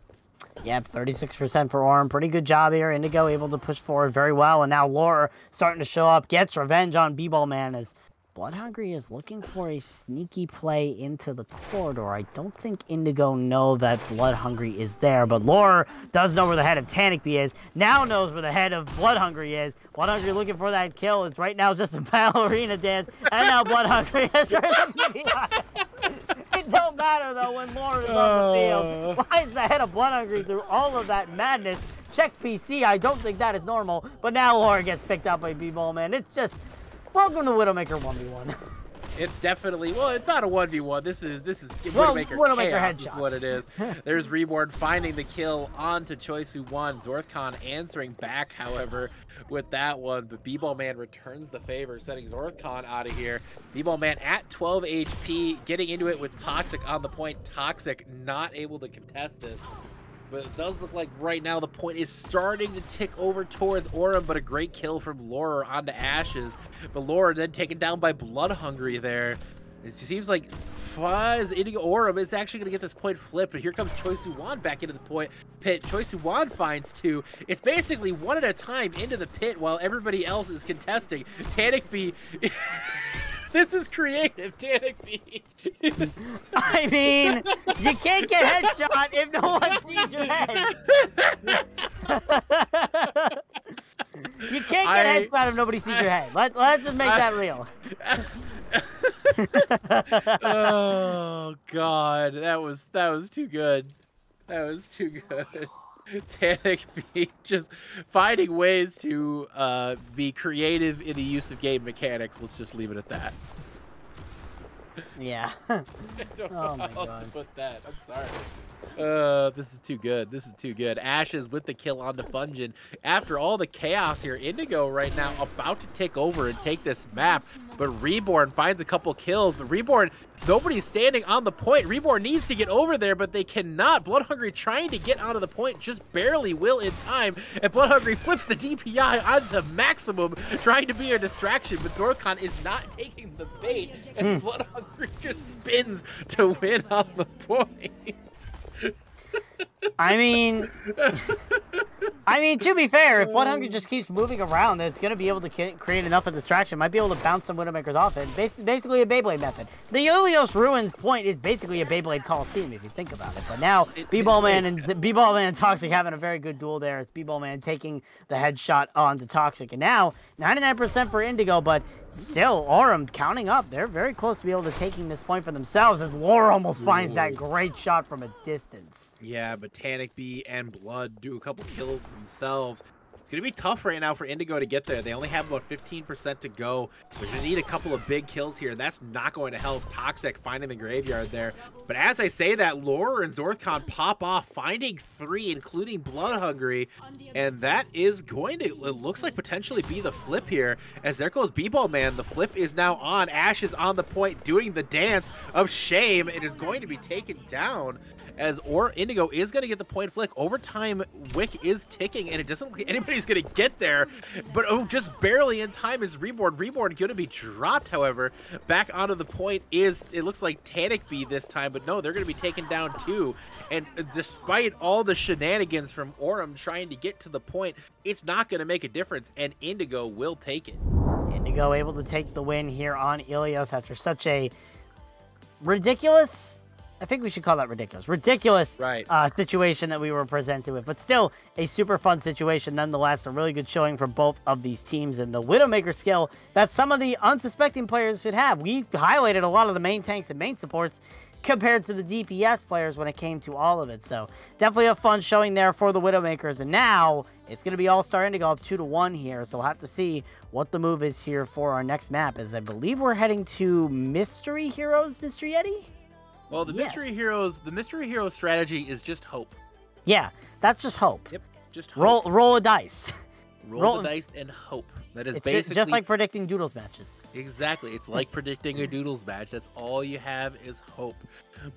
Yep, 36% for Aurum. Pretty good job here. Indigo able to push forward very well, and now Lore starting to show up, gets revenge on B-Ball Man as Blood Hungry is looking for a sneaky play into the corridor. I don't think Indigo know that Blood Hungry is there, but Lore does know where the head of Tanikby is, now knows where the head of Blood Hungry is. Blood Hungry looking for that kill. It's right now just a ballerina dance, and now Blood Hungry has turned the It don't matter, though, when Lore is on the field. Why is the head of Blood Hungry through all of that madness? Check PC, I don't think that is normal, but now Lore gets picked up by B-Ball Man. It's just... Welcome to Widowmaker 1v1. It definitely, well, it's not a 1v1. This is Well, Widowmaker chaos headshots. is what it is. There's Reborn finding the kill onto Choisu1. Zorthcon answering back, however, with that one. But B-Ball Man returns the favor, sending Zorthcon out of here. B-Ball Man at 12 HP, getting into it with Toxic on the point. Toxic not able to contest this. But it does look like right now the point is starting to tick over towards Aurum, but a great kill from Lore onto Ashes. But Lore then taken down by Blood Hungry there. It seems like Fuzz Indigo Aurum is actually going to get this point flipped, but here comes Choisu1 back into the point pit. Choisu1 finds 2. It's basically one at a time into the pit while everybody else is contesting. Tanikby... This is creative, Tanikby. I mean, you can't get headshot if no one sees your head. You can't get headshot if nobody sees your head. Let's just make that real. Oh God, that was too good. That was too good. Tanikby just finding ways to be creative in the use of game mechanics. Let's just leave it at that. Yeah. I don't know how else to put that. I'm sorry. This is too good. This is too good. Ashes with the kill onto Fungin. After all the chaos here, Indigo right now about to take over and take this map. But Reborn finds a couple kills. But Reborn, nobody's standing on the point. Reborn needs to get over there, but they cannot. Blood Hungry trying to get onto the point, just barely will in time. And Blood Hungry flips the DPI onto maximum, trying to be a distraction. But Zorthcon is not taking the bait as Blood Hungry just spins to win on the point. I mean, to be fair, if Blood Hungry just keeps moving around, then it's going to be able to create enough of distraction. Might be able to bounce some Widowmakers off it. Basically a Beyblade method. The Ilios Ruins point is basically a Beyblade Coliseum if you think about it. But now, B-Ball Man and Toxic having a very good duel there. It's B-Ball Man taking the headshot onto Toxic. And now, 99% for Indigo, but still, Aurum counting up. They're very close to be able to taking this point for themselves as Lore almost finds that great shot from a distance. Yeah, but Tanikby and Blood do a couple kills themselves. It's going to be tough right now for Indigo to get there. They only have about 15% to go. They're going to need a couple of big kills here, and that's not going to help. Toxic finding the graveyard there. But as I say that, Lore and Zorthcon pop off, finding 3, including Blood Hungry. And that is going to, it looks like, potentially be the flip here. As there goes B-Ball Man. The flip is now on. Ashes on the point, doing the dance of shame. It is going to be taken down as Indigo is going to get the point flick. Overtime Wick is ticking, and it doesn't look like anybody's going to get there, but just barely in time is Reborn. Reborn going to be dropped, however. Back onto the point is, it looks like Tanic B this time, but no, they're going to be taken down too. And despite all the shenanigans from Aurum trying to get to the point, it's not going to make a difference, and Indigo will take it. Indigo able to take the win here on Ilios after such a ridiculous, I think we should call that ridiculous Right. Situation that we were presented with, but still a super fun situation nonetheless. A really good showing from both of these teams, and the Widowmaker skill that some of the unsuspecting players should have. We highlighted a lot of the main tanks and main supports compared to the DPS players when it came to all of it. So definitely a fun showing there for the Widowmakers. And now it's going to be All-Star Indigo up 2-1 here. So we'll have to see what the move is here for our next map, as I believe we're heading to Mystery Heroes, Mystery Eddie? Well, the Mystery Hero strategy is just hope. Yeah, that's just hope. Yep, just hope. Roll a dice. Roll the dice and hope. That is It's basically just like predicting Doodles matches. Exactly. It's like predicting a Doodles match. That's all you have is hope.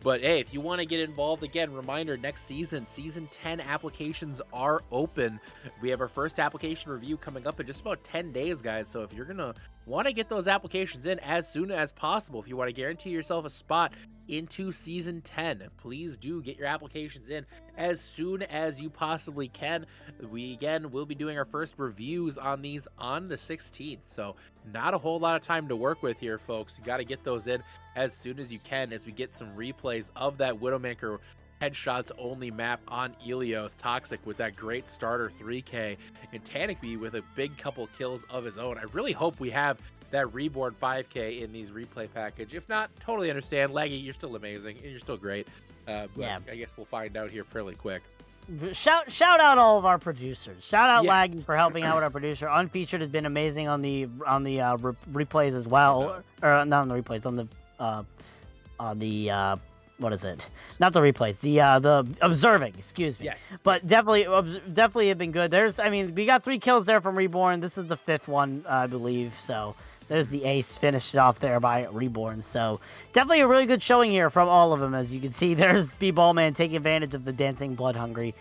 But hey, if you want to get involved, again, reminder, next season, Season 10 applications are open. We have our first application review coming up in just about 10 days, guys. So if you're going to want to get those applications in as soon as possible, if you want to guarantee yourself a spot into Season 10, please do get your applications in as soon as you possibly can. We, again, will be doing our first reviews on these on the 16th. So not a whole lot of time to work with here, folks. You got to get those in as soon as you can, as we get some replays of that Widowmaker headshots only map on Ilios. Toxic with that great starter 3K, and Tanic B with a big couple kills of his own. I really hope we have that Reborn 5K in these replay package. If not, totally understand. Laggy, you're still amazing and you're still great. But yeah, I guess we'll find out here fairly quick. Shout out all of our producers. Shout out Yeah. Laggy for helping out with our producer. Unfeatured has been amazing on the replays as well, or not on the replays, on the what is it? Not the replays, the observing. Excuse me. Yes. But definitely have been good. We got 3 kills there from Reborn. This is the 5th one, I believe. So there's the ace finished off there by Reborn. So definitely a really good showing here from all of them. As you can see, there's B-Ballman taking advantage of the dancing Blood Hungry,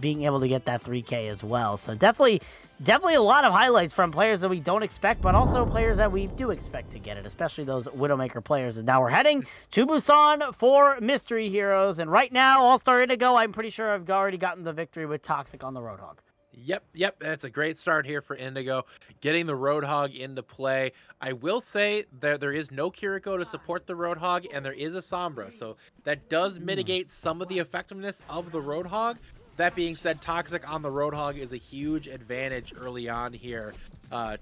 being able to get that 3K as well. So definitely a lot of highlights from players that we don't expect, but also players that we do expect to get it, especially those Widowmaker players. And now we're heading to Busan for Mystery Heroes. And right now, All-Star Indigo, I'm pretty sure I've already gotten the victory with Toxic on the Roadhog. Yep. That's a great start here for Indigo, getting the Roadhog into play. I will say that there is no Kiriko to support the Roadhog, and there is a Sombra, so that does mitigate some of the effectiveness of the Roadhog. That being said, Toxic on the Roadhog is a huge advantage early on here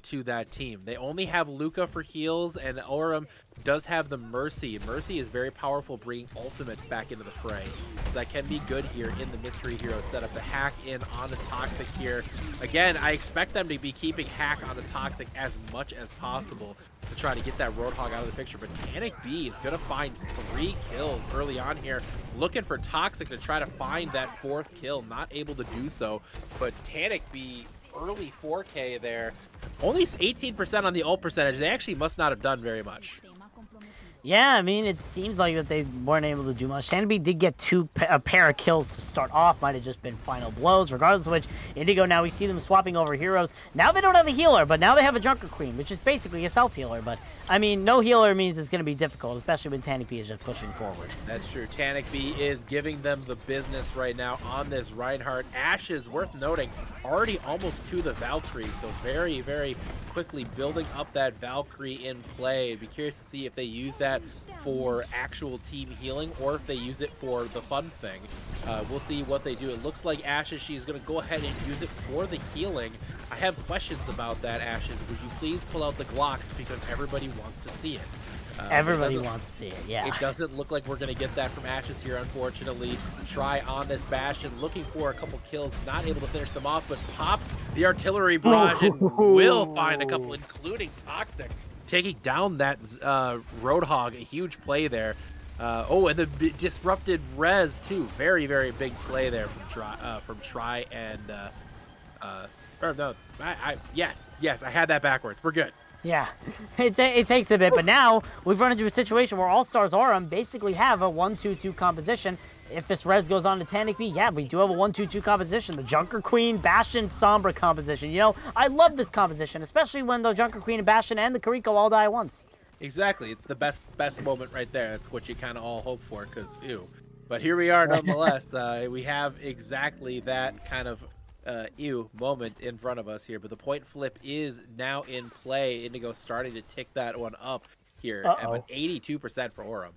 to that team. They only have Luca for heals, and Aurum does have the Mercy. Mercy is very powerful, bringing ultimates back into the fray. So that can be good here in the Mystery Hero setup. The hack in on the Toxic here. Again, I expect them to be keeping hack on the Toxic as much as possible to try to get that Roadhog out of the picture. But Tanic B is going to find 3 kills early on here, looking for Toxic to try to find that 4th kill. Not able to do so, but Tanic B, early 4K there. Only 18% on the ult percentage. They actually must not have done very much. Yeah, I mean, it seems like that they weren't able to do much. Shanby did get a pair of kills to start off. Might have just been final blows. Regardless of which, Indigo, now we see them swapping over heroes. Now they don't have a healer, but now they have a Junker Queen, which is basically a self-healer. But, I mean, no healer means it's going to be difficult, especially when Tanic B is just pushing forward. That's true. Tanic B is giving them the business right now on this Reinhardt. Ashes, worth noting, already almost to the Valkyrie, so very, very quickly building up that Valkyrie in play. I'd be curious to see if they use that for actual team healing or if they use it for the fun thing. We'll see what they do. It looks like Ashes, she's going to go ahead and use it for the healing. I have questions about that, Ashes. Would you please pull out the Glock, because everybody wants to see it. Everybody wants to see it, yeah. It doesn't look like we're going to get that from Ashes here, unfortunately. Try on this Bastion, looking for a couple kills, not able to finish them off, but pops the artillery barrage and will find a couple, including Toxic, taking down that Roadhog. A huge play there. And the disrupted res too. Very, very big play there from Try and yes, I had that backwards. We're good. Yeah, it takes a bit, but now we've run into a situation where All-Stars Aurum basically have a 1-2-2 composition if this res goes on to Tanic B, yeah, we do have a 1-2-2 composition. The Junker Queen, Bastion, Sombra composition. You know, I love this composition, especially when the Junker Queen and Bastion and the Kiriko all die at once. Exactly. It's the best moment right there. That's what you kind of all hope for, because, ew. But here we are nonetheless. We have exactly that kind of ew moment in front of us here. But the point flip is now in play. Indigo starting to tick that one up here at an 82% for Aurum.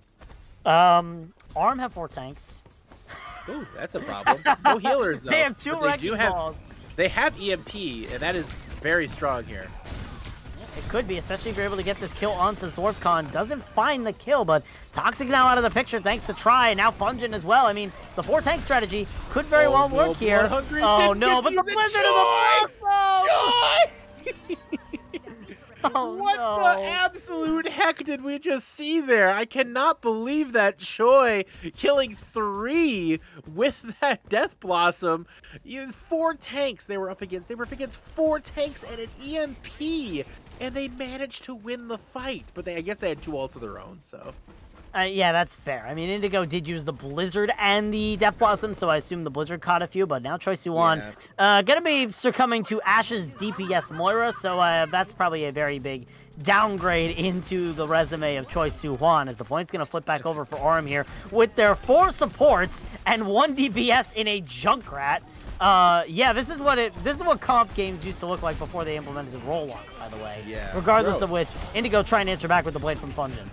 Aurum have 4 tanks. Ooh, that's a problem. No healers, though. They have 2 wrecking balls. They have EMP, and that is very strong here. It could be, especially if you're able to get this kill onto Zorfcon. Doesn't find the kill, but Toxic now out of the picture thanks to Try, and now Fungin as well. I mean, the 4-tank strategy could very well work here. Oh no, but the Blizzard is a Oh, what the absolute heck did we just see there? I cannot believe that Choi killing 3 with that Death Blossom. 4 tanks they were up against. They were up against 4 tanks and an EMP, and they managed to win the fight. But I guess they had 2 ults of their own, so. Yeah, that's fair. I mean, Indigo did use the Blizzard and the Death Blossom, so I assume the Blizzard caught a few, but now Choi Siwon gonna be succumbing to Ash's DPS Moira, so that's probably a very big downgrade into the resume of Choi Siwon, as the point's gonna flip back over for Aurum here with their 4 supports and 1 DPS in a Junkrat. Yeah, this is what comp games used to look like before they implemented roll lock, by the way. Yeah. Regardless of which, Indigo trying to answer back with the blade from Fungin.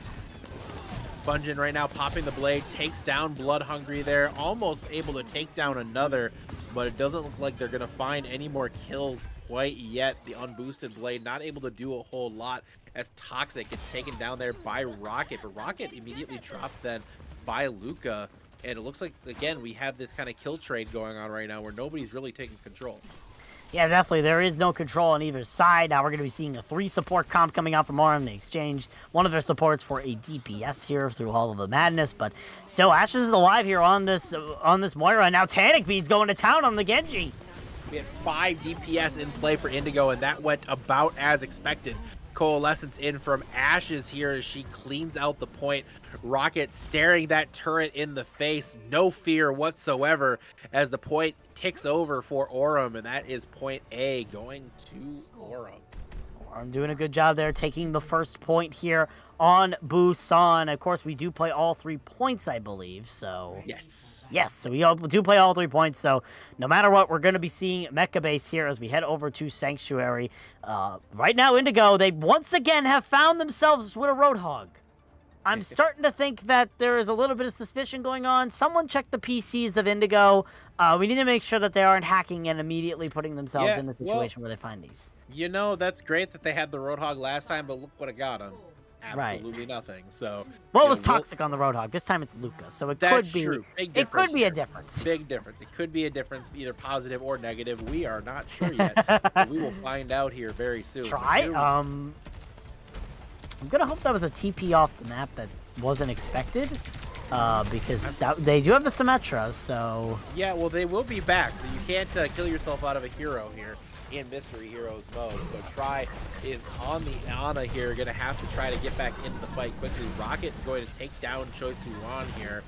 Fungin right now popping the blade, takes down Blood Hungry there, almost able to take down another, but it doesn't look like they're going to find any more kills quite yet. The unboosted blade not able to do a whole lot as Toxic gets taken down there by Rocket, but Rocket immediately dropped then by Luca, and it looks like, again, we have this kind of kill trade going on right now where nobody's really taking control. Yeah, definitely. There is no control on either side. Now we're going to be seeing a 3 support comp coming out from Aurum. They exchanged one of their supports for a DPS here through Hall of the Madness, but still, Ashes is alive here on this Moira. Now Tanic B's going to town on the Genji. We had 5 DPS in play for Indigo, and that went about as expected. Coalescence in from Ashes here as she cleans out the point. Rocket staring that turret in the face, no fear whatsoever, as the point ticks over for Aurum, and that is point A going to Aurum. Aurum doing a good job there, taking the first point here on Busan. Of course, we do play all 3 points, I believe, so... Yes, so we do play all 3 points, so no matter what, we're going to be seeing Mecha Base here as we head over to Sanctuary. Right now, Indigo, they once again have found themselves with a Roadhog. I'm starting to think that there is a little bit of suspicion going on. Someone check the PCs of Indigo. We need to make sure that they aren't hacking and immediately putting themselves in a situation where they find these. You know, that's great that they had the Roadhog last time, but look what it got them. Absolutely nothing. So well, it was Toxic on the Roadhog. This time it's Luca, so it could be true. It could be a difference. Big difference. It could be a difference, either positive or negative. We are not sure yet. But we will find out here very soon. Try. I'm gonna hope that was a TP off the map that wasn't expected, because they do have the Symmetra. So yeah, well, they will be back. So you can't kill yourself out of a hero here in Mystery Heroes mode. So Try is on the Ana here, gonna have to try to get back into the fight quickly. Rocket going to take down Choi Siwon here.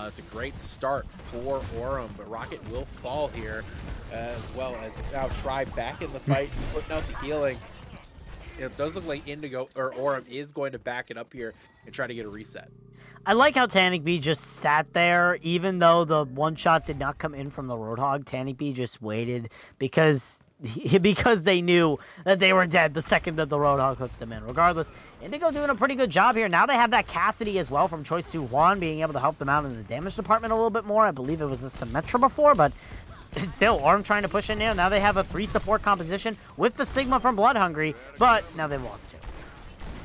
It's a great start for Aurum, but Rocket will fall here, as well as now Try back in the fight, putting out the healing. It does look like Indigo or Aurum is going to back it up here and try to get a reset. I like how Tanic B just sat there, even though the one shot did not come in from the Roadhog. Tanic B just waited because they knew that they were dead the second that the Roadhog hooked them in. Regardless, Indigo doing a pretty good job here. Now they have that Cassidy as well from Choi Siwon being able to help them out in the damage department a little bit more. I believe it was a Symmetra before, but still, Aurum trying to push in there. Now they have a 3 support composition with the Sigma from Blood Hungry, but now they've lost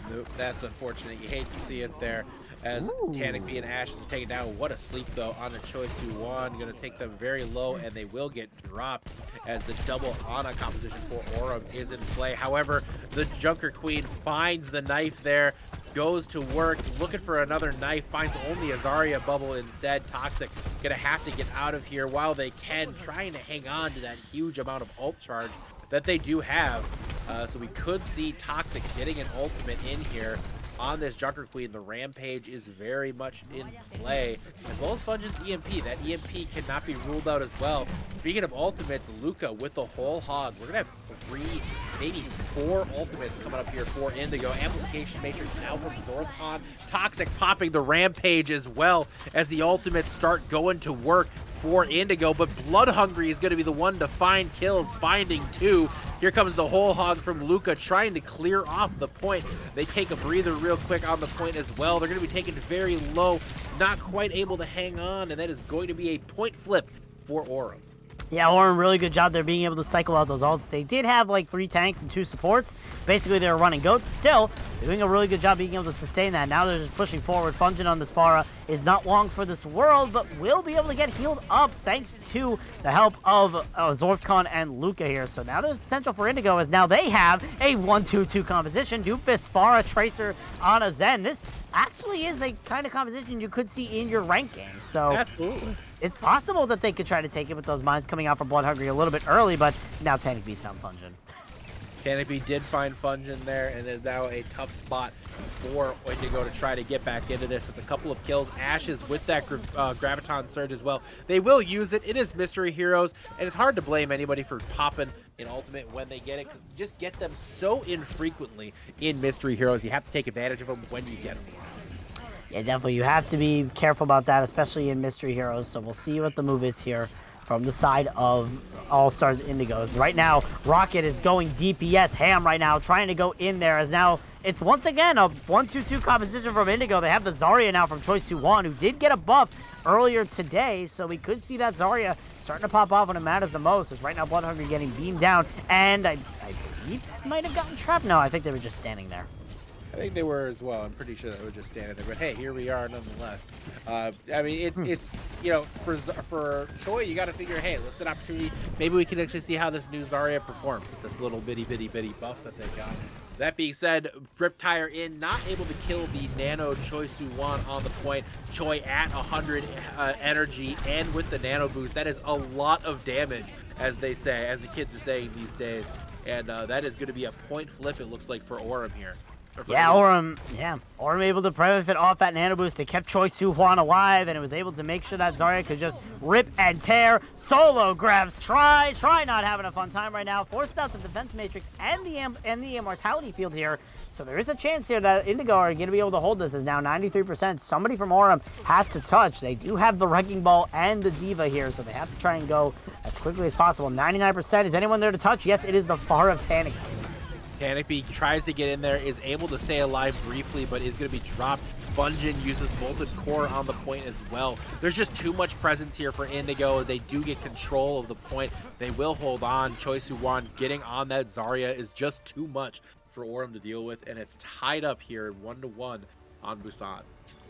2. Nope, that's unfortunate. You hate to see it there. As Tanic B and Ashes are taken down. What a sleep, though, on the Choi Siwon. Going to take them very low, and they will get dropped as the double Ana composition for Aurum is in play. However, the Junker Queen finds the knife there, goes to work, looking for another knife, finds only a Zarya bubble instead. Toxic going to have to get out of here while they can, trying to hang on to that huge amount of ult charge that they do have. So we could see Toxic getting an ultimate in here. on this Junker Queen. The Rampage is very much in play, as well as Fungin's EMP. That EMP cannot be ruled out as well. Speaking of ultimates, Luca with the whole hog. We're going to have 3, maybe 4 ultimates coming up here for Indigo. Amplification Matrix now from Zorthon. Toxic popping the Rampage as well as the ultimates start going to work for Indigo, but Blood Hungry is going to be the one to find kills, finding 2. Here comes the whole hog from Luca trying to clear off the point. They take a breather real quick on the point as well. They're going to be taken very low, not quite able to hang on, and that is going to be a point flip for Aurum. Yeah, Aurum, really good job there being able to cycle out those ults. They did have like 3 tanks and 2 supports. Basically, they were running goats. Still, they're doing a really good job being able to sustain that. Now they're just pushing forward. Fungin on this Pharah is not long for this world, but will be able to get healed up thanks to the help of Zorthon and Luca here. So now there's potential for Indigo as now they have a 1-2-2 composition. Doomfist, Pharah, Tracer, Ana, Zen. This actually is a kind of composition you could see in your rank game. So absolutely. It's possible that they could try to take it with those mines coming out from Blood Hungry a little bit early, but now Tanic Beast found Fungin. Tanic Beast did find Fungin there, and is now a tough spot for Indigo to try to get back into this. It's a couple of kills. Ashes with that Graviton Surge as well. They will use it. It is Mystery Heroes, and it's hard to blame anybody for popping in Ultimate when they get it, because you just get them so infrequently in Mystery Heroes. You have to take advantage of them when you get them. Yeah, definitely. You have to be careful about that, especially in Mystery Heroes. So we'll see what the move is here from the side of All-Stars Indigos. Right now, Rocket is going DPS ham right now, trying to go in there as now it's once again a 1-2-2 composition from Indigo. They have the Zarya now from Choi Su-won, who did get a buff earlier today, so we could see that Zarya starting to pop off when it matters the most. As right now, Blood Hungry getting beamed down, and I believe might have gotten trapped. No, I think they were just standing there. I think they were as well. I'm pretty sure they were just standing there. But hey, here we are nonetheless. I mean, it's you know, for Choi, you got to figure, hey, let's an opportunity. Maybe we can actually see how this new Zarya performs with this little bitty buff that they got. That being said, Riptire in, not able to kill the Nano Choi Su-won on the point. Choi at 100 energy and with the Nano boost. That is a lot of damage, as they say, as the kids are saying these days. And that is going to be a point flip, it looks like, for Aurum here. Yeah, Aurum able to benefit off that Nano Boost. It kept Choi Su-won alive, and it was able to make sure that Zarya could just rip and tear. Solo grabs Try not having a fun time right now. Forced out the Defense Matrix and the Immortality Field here. So there is a chance here that Indigo are going to be able to hold this. Is now 93%. Somebody from Aurum has to touch. They do have the Wrecking Ball and the Diva here, so they have to try and go as quickly as possible. 99%. Is anyone there to touch? Yes, it is the Pharah of Tanic. Tanic Beast tries to get in there, is able to stay alive briefly, but is going to be dropped. Fungin uses Molten Core on the point as well. There's just too much presence here for Indigo. They do get control of the point. They will hold on. Choi Su-won getting on that Zarya is just too much for Aurum to deal with, and it's tied up here 1-1 on Busan.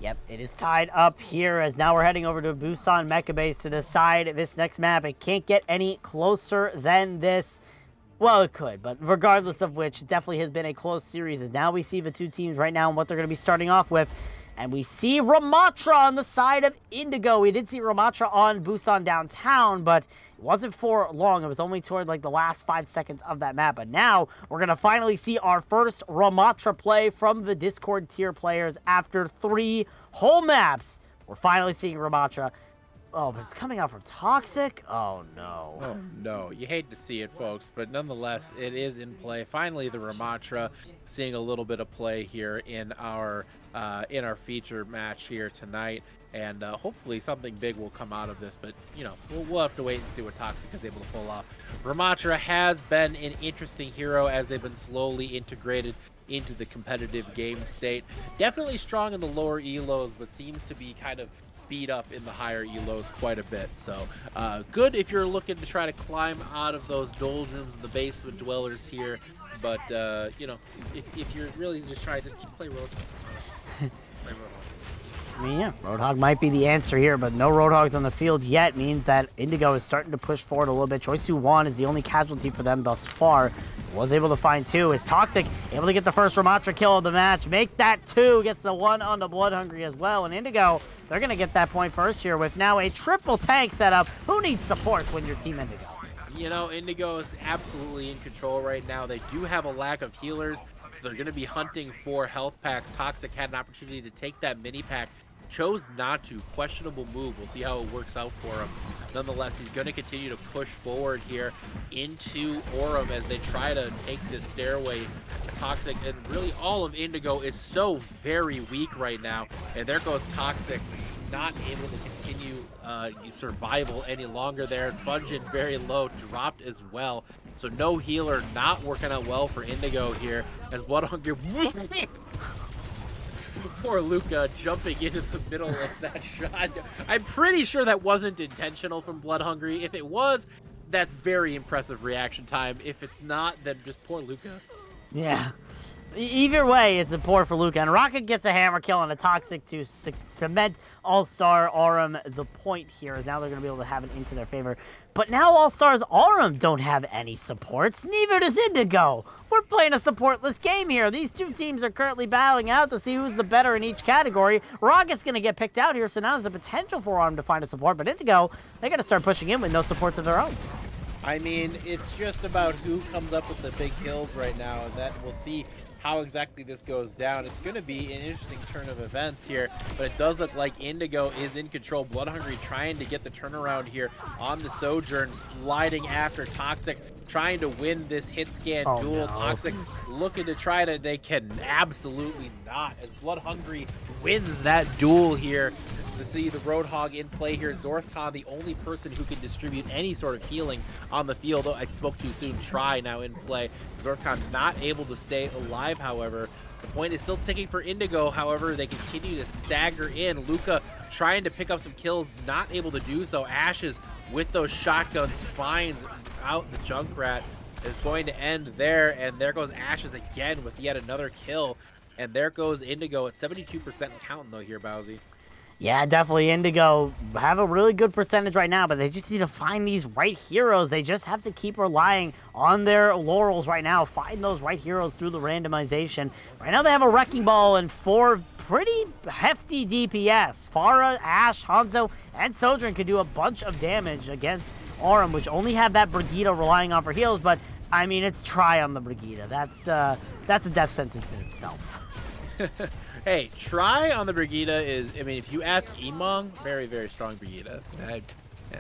Yep, it is tied up here as now we're heading over to Busan Mecha Base to decide this next map. It can't get any closer than this. Well, it could, but regardless of which, it definitely has been a close series. As now we see the two teams right now and what they're going to be starting off with. And we see Ramattra on the side of Indigo. We did see Ramattra on Busan Downtown, but it wasn't for long. It was only toward like the last 5 seconds of that map. But now we're going to finally see our first Ramattra play from the Discord tier players after 3 whole maps. We're finally seeing Ramattra. Oh, but it's coming out from Toxic? Oh, no. Oh, no. You hate to see it, folks, but nonetheless, it is in play. Finally, the Ramattra seeing a little bit of play here in our feature match here tonight, and hopefully something big will come out of this, but, you know, we'll have to wait and see what Toxic is able to pull off. Ramattra has been an interesting hero as they've been slowly integrated into the competitive game state. Definitely strong in the lower elos, but seems to be kind of beat up in the higher elos quite a bit. So good if you're looking to try to climb out of those doldrums, the basement dwellers here. But you know, if you're really just trying to play Roadhog. I mean, yeah, Roadhog might be the answer here, but no Roadhogs on the field yet means that Indigo is starting to push forward a little bit. Choi Su-won is the only casualty for them thus far. Was able to find 2. Is Toxic able to get the first Ramattra kill of the match? Make that 2. Gets the 1 on the Blood Hungry as well. And Indigo, they're going to get that point first here with now a triple tank setup. Who needs support when you're Team Indigo? You know, Indigo is absolutely in control right now. They do have a lack of healers. So they're going to be hunting for health packs. Toxic had an opportunity to take that mini pack. Chose not to. Questionable move. We'll see how it works out for him. Nonetheless, he's going to continue to push forward here into Aurum as they try to take this stairway. Toxic, and really all of Indigo is so very weak right now. And there goes Toxic, not able to continue survival any longer there. Fungin very low, dropped as well. So no healer, not working out well for Indigo here as Bloodhungry. Poor Luca jumping into the middle of that shot. I'm pretty sure that wasn't intentional from Bloodhungry. If it was, that's very impressive reaction time. If it's not, then just poor Luca. Yeah. Either way, it's a poor for Luca. And Rocket gets a hammer kill on a Toxic to cement All-Star Aurum. The point here is now they're going to be able to have it into their favor. But now All-Stars Aurum don't have any supports. Neither does Indigo. We're playing a supportless game here. These two teams are currently battling out to see who's the better in each category. Rocket's going to get picked out here, so now there's a potential for Aurum to find a support. But Indigo, they got to start pushing in with no supports of their own. I mean, it's just about who comes up with the big kills right now, and that we'll see how exactly this goes down. It's going to be an interesting turn of events here, but it does look like Indigo is in control. Bloodhungry trying to get the turnaround here on the Sojourn, sliding after Toxic, trying to win this hit scan duel. No. Toxic looking to try to, they can absolutely not, as Bloodhungry wins that duel here. To see the Roadhog in play here. Zorthcon, the only person who can distribute any sort of healing on the field. Oh, I spoke too soon. Try now in play. Zorthcon not able to stay alive, however. The point is still ticking for Indigo, however. They continue to stagger in. Luca trying to pick up some kills, not able to do so. Ashes with those shotguns finds out the Junkrat. Is going to end there, and there goes Ashes again with yet another kill. And there goes Indigo at 72% counting though here, Bowsy. Yeah, definitely. Indigo have a really good percentage right now, but they just need to find these right heroes. They just have to keep relying on their laurels right now. Find those right heroes through the randomization. Right now they have a Wrecking Ball and 4 pretty hefty DPS. Pharah, Ashe, Hanzo, and Sojourn can do a bunch of damage against Aurum, which only have that Brigitte relying on for heals, but I mean, it's try on the Brigitte. That's a death sentence in itself. Hey, try on the Brigitte is, I mean, if you ask Emong, very, very strong Brigitte.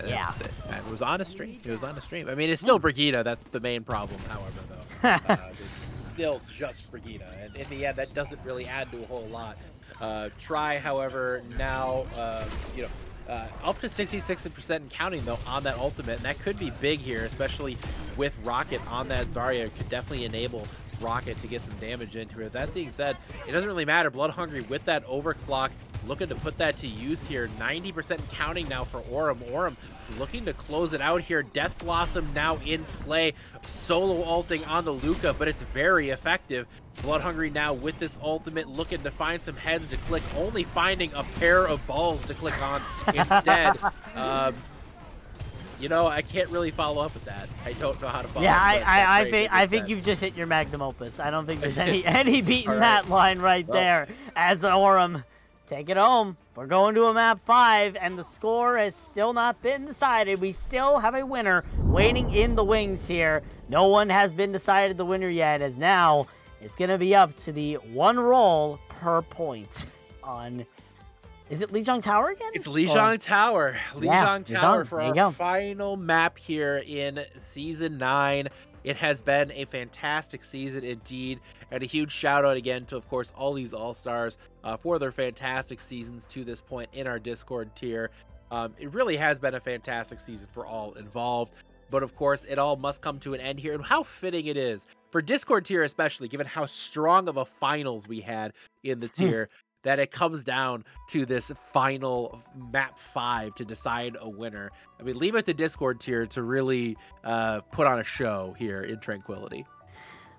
Yeah. It was on a stream. It was on a stream. I mean, it's still Brigitte. That's the main problem, however, though. It's still just Brigitte. And in the end, that doesn't really add to a whole lot. Try, however, now, up to 66% and counting, though, on that ultimate. And that could be big here, especially with Rocket on that Zarya. It could definitely enable Rocket to get some damage into it. That being said, it doesn't really matter. Bloodhungry with that overclock, looking to put that to use here. 90% counting now for Aurum. Aurum looking to close it out here. Death Blossom now in play. Solo ulting on the Luca, but it's very effective. Bloodhungry now with this ultimate, looking to find some heads to click, only finding a pair of balls to click on instead. You know, I can't really follow up with that. I don't know how to follow up. Yeah, I think you've just hit your magnum opus. I don't think there's any beating that line right there. As Aurum take it home. We're going to a map 5, and the score has still not been decided. We still have a winner waiting in the wings here. No one has been decided the winner yet, as now it's going to be up to the 1 roll per point on... Is it Lijiang Tower again? It's Lijiang Tower. Lijiang Tower for our final map here in Season 9. It has been a fantastic season indeed. And a huge shout out again to, of course, all these All-Stars for their fantastic seasons to this point in our Discord tier. It really has been a fantastic season for all involved. But of course, it all must come to an end here. And how fitting it is for Discord tier especially, given how strong of a finals we had in the tier, that it comes down to this final map 5 to decide a winner. I mean, leave it to Discord tier to really put on a show here in Tranquility.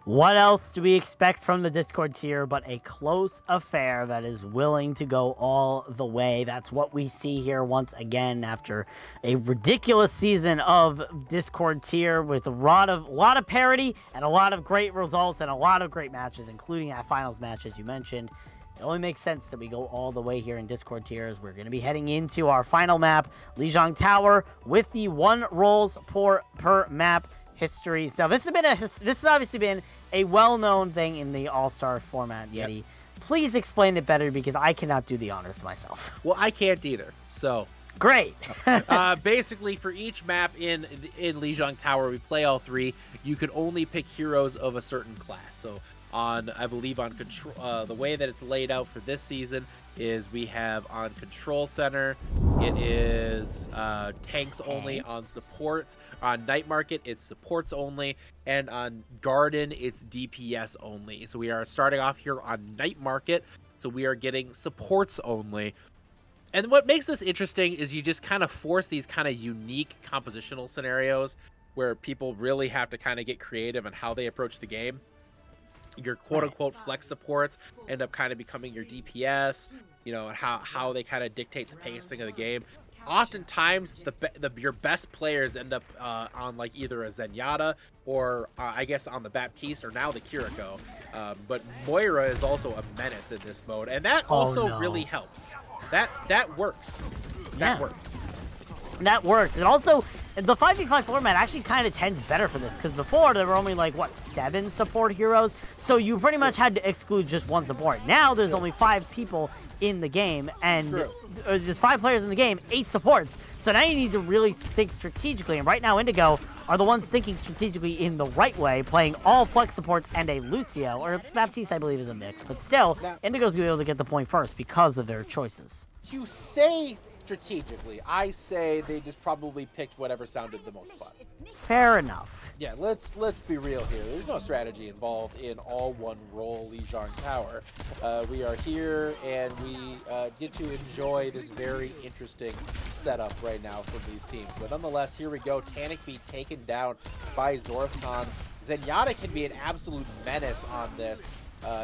What else do we expect from the Discord tier but a close affair that is willing to go all the way? That's what we see here once again after a ridiculous season of Discord tier with a lot of parity and a lot of great results and a lot of great matches, including that finals match, as you mentioned. It only makes sense that we go all the way here in Discord tiers. We're going to be heading into our final map, Lijiang Tower, with the 1 rolls per map history. So this has obviously been a well-known thing in the All-Star format, Yeti. Yep. Please explain it better because I cannot do the honors myself. Well, I can't either. So great. Basically, for each map in Lijiang Tower, we play all 3. You can only pick heroes of a certain class. So I believe on control, the way that it's laid out for this season is we have on Control Center, it is tanks only. On supports, on Night Market, it's supports only, and on Garden, it's DPS only. So we are starting off here on Night Market, so we are getting supports only. And what makes this interesting is you just kind of force these kind of unique compositional scenarios where people really have to kind of get creative on how they approach the game. Your quote-unquote flex supports end up kind of becoming your DPS, you know, how they kind of dictate the pacing of the game. Oftentimes, your best players end up on like either a Zenyatta or I guess on the Baptiste or now the Kiriko. But Moira is also a menace in this mode, and that also really helps. That works. That works. That works. And also, the 5v5 format actually kind of tends better for this, because before there were only like, what, 7 support heroes? So you pretty much had to exclude just 1 support. Now there's only 5 people in the game, and there's 5 players in the game, 8 supports. So now you need to really think strategically, and right now Indigo are the ones thinking strategically in the right way, playing all flex supports and a Lucio, or Baptiste I believe is a mix, but still, Indigo's going to be able to get the point first because of their choices. You say strategically. I say they just probably picked whatever sounded the most fun. Fair enough. Yeah, let's be real here. There's no strategy involved in all one roll Lijiang Tower. We are here and we get to enjoy this very interesting setup right now from these teams. But nonetheless, here we go. Tanic being taken down by Zorthon. Zenyatta can be an absolute menace on this.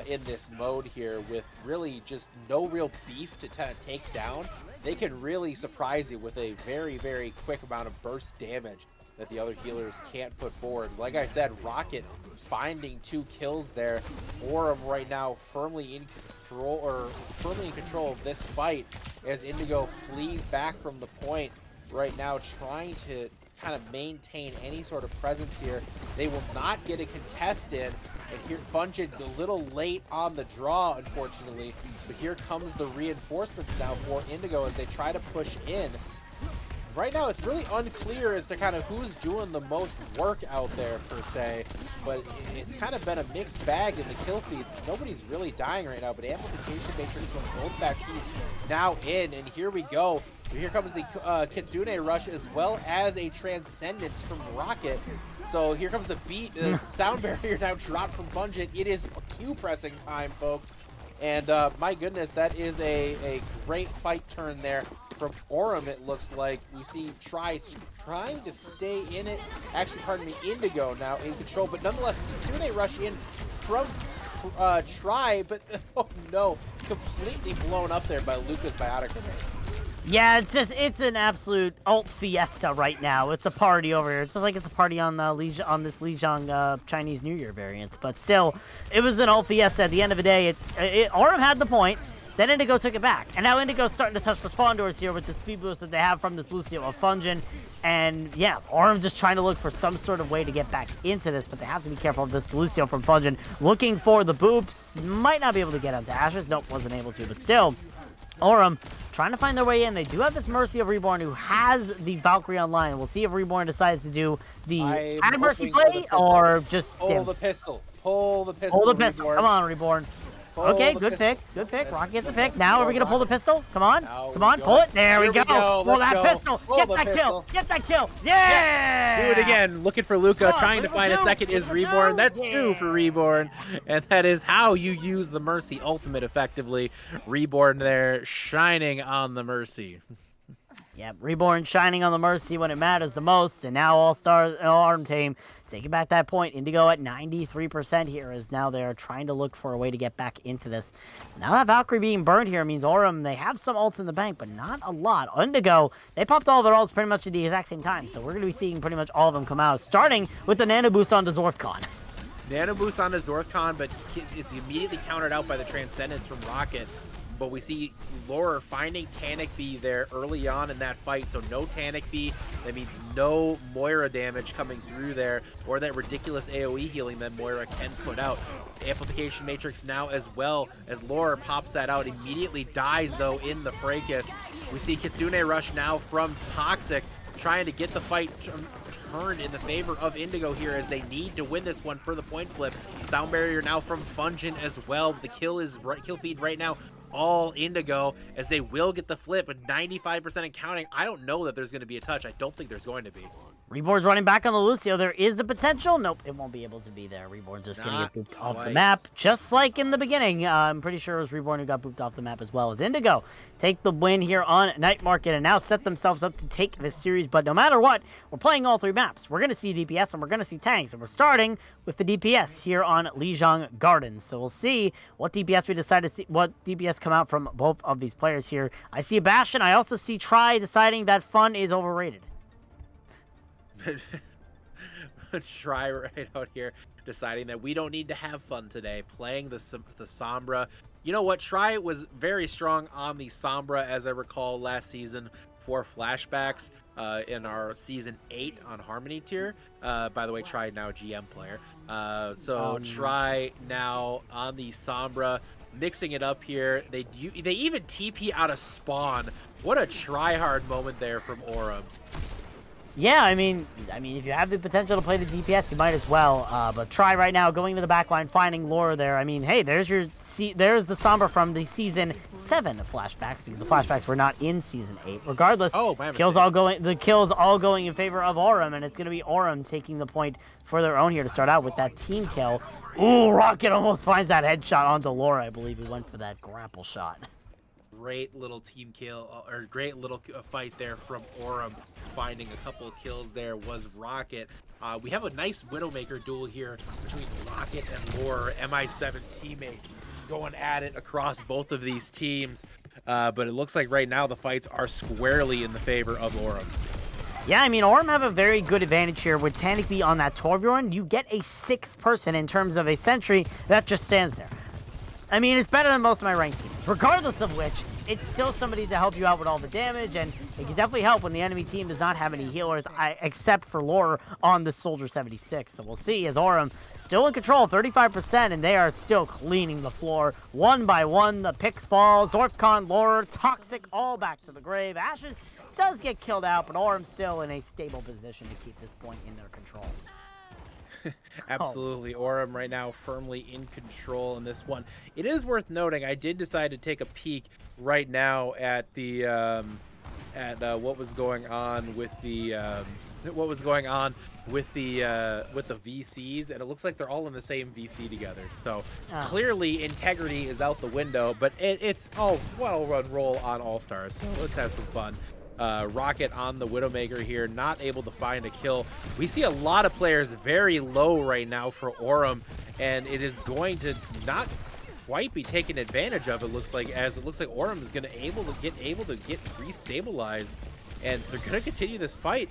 In this mode here with really just no real beef to kind of take down. They can really surprise you with a very, very quick amount of burst damage that the other healers can't put forward. Like I said, Rocket finding 2 kills there. Aurum right now firmly in control of this fight as Indigo flees back from the point right now, trying to kind of maintain any sort of presence here. They will not get a contest in, and here Fungin a little late on the draw, unfortunately, but here comes the reinforcements now for Indigo as they try to push in. Right now, it's really unclear as to kind of who's doing the most work out there, per se, but it's kind of been a mixed bag in the kill feeds. Nobody's really dying right now, but Amplification Matrix from both Baptiste now in, and here we go. Here comes the Kitsune Rush as well as a Transcendence from Rocket. So here comes the beat. The sound barrier now dropped from Fungin. It is Q pressing time, folks. And my goodness, that is a great fight turn there from Aurum. It looks like we see trying to stay in it. Actually, pardon me, Indigo now in control, but nonetheless, Kitsune Rush in from Try, but oh no, completely blown up there by Lucas Biotic. Yeah, it's an absolute ult fiesta right now. It's a party over here. It's just like it's a party on this Lijiang Chinese New Year variant. But still, it was an ult fiesta. At the end of the day, Aurum had the point. Then Indigo took it back. And now Indigo's starting to touch the spawn doors here with the speed boost that they have from this Lucio of Fungin. And yeah, Aurum just trying to look for some sort of way to get back into this, but they have to be careful of this Lucio from Fungin. Looking for the boops. Might not be able to get onto Ashes. Nope, wasn't able to, but still. Aurum trying to find their way in. They do have this Mercy of Reborn who has the Valkyrie online. We'll see if Reborn decides to do the Mercy play or just pull the pistol. Pull the pistol. Pull the pistol. Reborn. Come on, Reborn. Okay, good pick. Good pick. Rocket gets the pick. Now are we going to pull the pistol? Come on. Come on, pull it. There we go. Pull that pistol. Get that kill. Get that kill. Yeah! Do it again. Looking for Luca. Trying to find a second is Reborn. That's 2 for Reborn. And that is how you use the Mercy ultimate effectively. Reborn there shining on the Mercy. Yeah, Reborn shining on the Mercy when it matters the most. And now All-Star Aurum team taking back that point. Indigo at 93% here as now they're trying to look for a way to get back into this. Now that Valkyrie being burned here means Aurum, they have some ults in the bank, but not a lot. Indigo, they popped all their ults pretty much at the exact same time. So we're going to be seeing pretty much all of them come out, starting with the Nano Boost onto Zorthon. Nano Boost onto Zorthon, but it's immediately countered out by the Transcendence from Rocket. But we see Laura finding Tanic Bee there early on in that fight, so no Tanic Bee. That means no Moira damage coming through there, or that ridiculous AoE healing that Moira can put out. Amplification Matrix now as well, as Laura pops that out, immediately dies though in the Fracas. We see Kitsune Rush now from Toxic, trying to get the fight turned in the favor of Indigo here, as they need to win this one for the point flip. Sound Barrier now from Fungent as well. The kill feed right now all Indigo, as they will get the flip at 95% and counting. I don't know that there's going to be a touch. I don't think there's going to be. Reborn's running back on the Lucio. There is the potential. Nope, it won't be able to be there. Reborn's just going to get booped off the map, just like in the beginning. I'm pretty sure it was Reborn who got booped off the map as well as Indigo. Take the win here on Night Market and now set themselves up to take this series. But no matter what, we're playing all 3 maps. We're going to see DPS and we're going to see tanks. And we're starting with the DPS here on Lijiang Gardens. So we'll see what DPS we decide to see, what DPS come out from both of these players here. I see a Bastion. I also see Tri deciding that fun is overrated. Try right out here deciding that we don't need to have fun today, playing the Sombra. You know what, Try was very strong on the Sombra, as I recall last season, for flashbacks in our season 8 on Harmony tier. By the way, Try now GM player. Try now on the Sombra, mixing it up here. They even TP out of spawn. What a try-hard moment there from Aurum. Yeah, I mean, if you have the potential to play the DPS, you might as well. But Try right now, going to the backline, finding Laura there. I mean, hey, there's the Sombra from the Season 7 flashbacks, because the flashbacks were not in Season 8. Regardless, the kills all going in favor of Aurum, and it's going to be Aurum taking the point for their own here to start out with that team kill. Ooh, Rocket almost finds that headshot onto Laura. I believe he went for that grapple shot. Great little team kill, or great little fight there from Aurum. Finding a couple of kills there was Rocket. We have a nice Widowmaker duel here between Rocket and Laura, MI7 teammates, going at it across both of these teams. But it looks like right now the fights are squarely in the favor of Aurum. Yeah, I mean, Aurum have a very good advantage here with Tanic Bee on that Torbjorn. You get a 6th person in terms of a sentry that just stands there. I mean, it's better than most of my ranked teams. Regardless of which, it's still somebody to help you out with all the damage, and it can definitely help when the enemy team does not have any healers, except for Laura on the Soldier 76. So we'll see as Aurum still in control, 35%, and they are still cleaning the floor. One by one, the picks fall. Zorfcon, Laura, Toxic, all back to the grave. Ashes does get killed out, but Aurum still in a stable position to keep this point in their control. Absolutely. Aurum right now firmly in control in this one. It is worth noting, I did decide to take a peek right now at the what was going on with the VCs, and it looks like they're all in the same VC together. So clearly integrity is out the window, but it's all well-run roll on All-Stars. So let's have some fun. Rocket on the Widowmaker here, not able to find a kill. We see a lot of players very low right now for Aurum, and it is going to not quite be taken advantage of, it looks like, as it looks like Aurum is going to able to get restabilized, and they're going to continue this fight,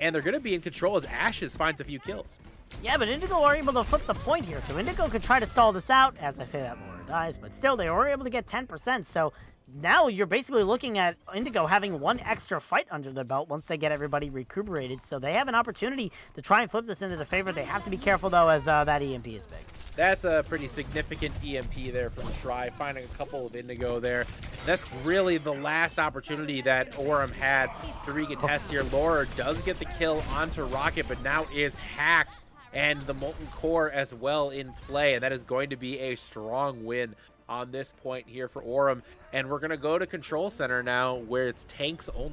and they're going to be in control as Ashes finds a few kills. Yeah, but Indigo are able to flip the point here, so Indigo could try to stall this out. As I say that, Laura dies, but still, they were able to get 10%, so now you're basically looking at Indigo having one extra fight under their belt once they get everybody recuperated, so they have an opportunity to try and flip this into their favor. They have to be careful, though, as that EMP is big. That's a pretty significant EMP there from Try, finding a couple of Indigo there. That's really the last opportunity that Aurum had to recontest here. Laura does get the kill onto Rocket, but now is hacked, and the Molten Core as well in play, and that is going to be a strong win on this point here for Aurum. And we're going to go to Control Center now, where it's tanks only.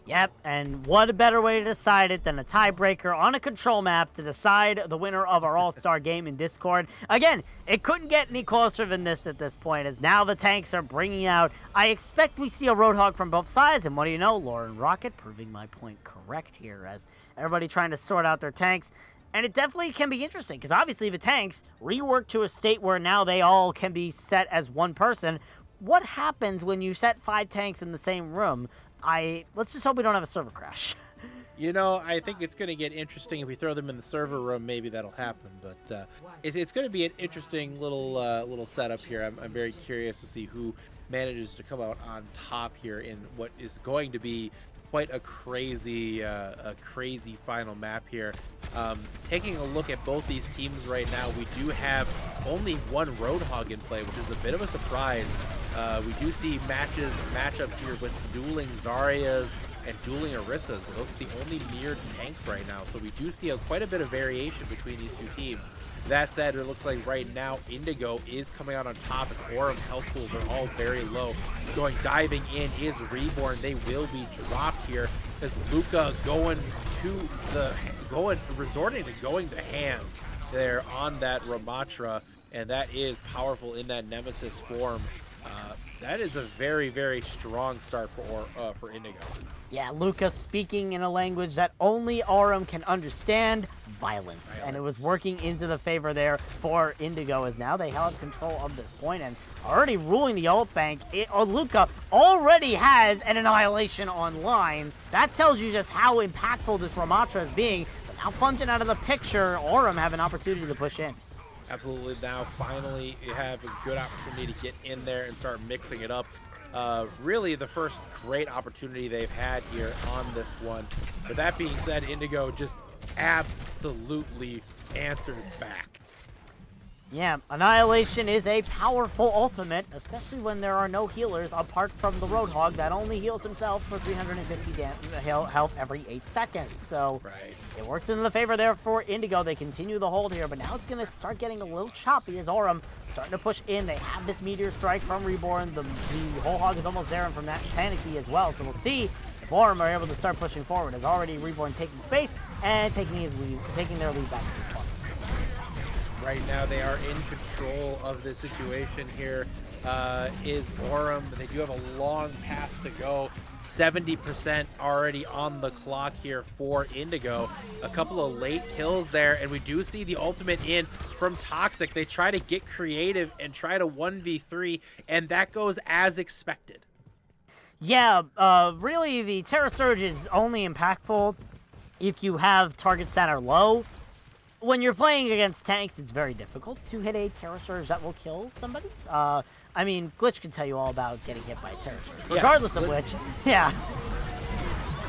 Yep, and what a better way to decide it than a tiebreaker on a control map to decide the winner of our All-Star game in Discord. Again, it couldn't get any closer than this at this point, as now the tanks are bringing out. I expect we see a Roadhog from both sides, and what do you know, Laura and Rocket proving my point correct here, as everybody trying to sort out their tanks. And it definitely can be interesting, because obviously the tanks rework to a state where now they all can be set as one person. What happens when you set 5 tanks in the same room? Let's just hope we don't have a server crash. You know, I think it's going to get interesting if we throw them in the server room. Maybe that'll happen, but it's going to be an interesting little setup here. I'm very curious to see who manages to come out on top here in what is going to be quite a crazy final map here. Taking a look at both these teams right now, we do have only one Roadhog in play, which is a bit of a surprise. We do see matchups here with dueling Zaryas and dueling Orissas, but those are the only mirrored tanks right now. So we do see quite a bit of variation between these two teams. That said, it looks like right now Indigo is coming out on top as Aurum health pools are all very low. Diving in is Reborn. They will be dropped here as Luca resorting to going to hands there on that Ramattra, and that is powerful in that Nemesis form. That is a very, very strong start for Indigo. Yeah, Luca speaking in a language that only Aurum can understand, violence. And it was working into the favor there for Indigo, as now they have control of this point and already ruling the ult bank. Luca already has an Annihilation online. That tells you just how impactful this Ramattra is being. But now Fungin out of the picture, Aurum have an opportunity to push in. Absolutely. Now, finally, you have a good opportunity to get in there and start mixing it up. Really, the first great opportunity they've had here on this one. But that being said, Indigo just absolutely answers back. Yeah, Annihilation is a powerful ultimate, especially when there are no healers apart from the Roadhog that only heals himself for 350 health every 8 seconds. So it works in the favor there for Indigo. They continue the hold here, but now it's going to start getting a little choppy as Aurum starting to push in. They have this Meteor Strike from Reborn. The whole hog is almost there, and from that Panicky as well. So we'll see if Aurum are able to start pushing forward, as already Reborn taking space and taking their lead back to the spot. Right now, they are in control of the situation here. Is Aurum. They do have a long path to go. 70% already on the clock here for Indigo. A couple of late kills there, and we do see the ultimate in from Toxic. They try to get creative and try to 1v3, and that goes as expected. Yeah, really, the Terra Surge is only impactful if you have targets that are low. When you're playing against tanks, it's very difficult to hit a Terra Surge that will kill somebody. I mean, Glitch can tell you all about getting hit by a Terra Surge, regardless of which. Yeah.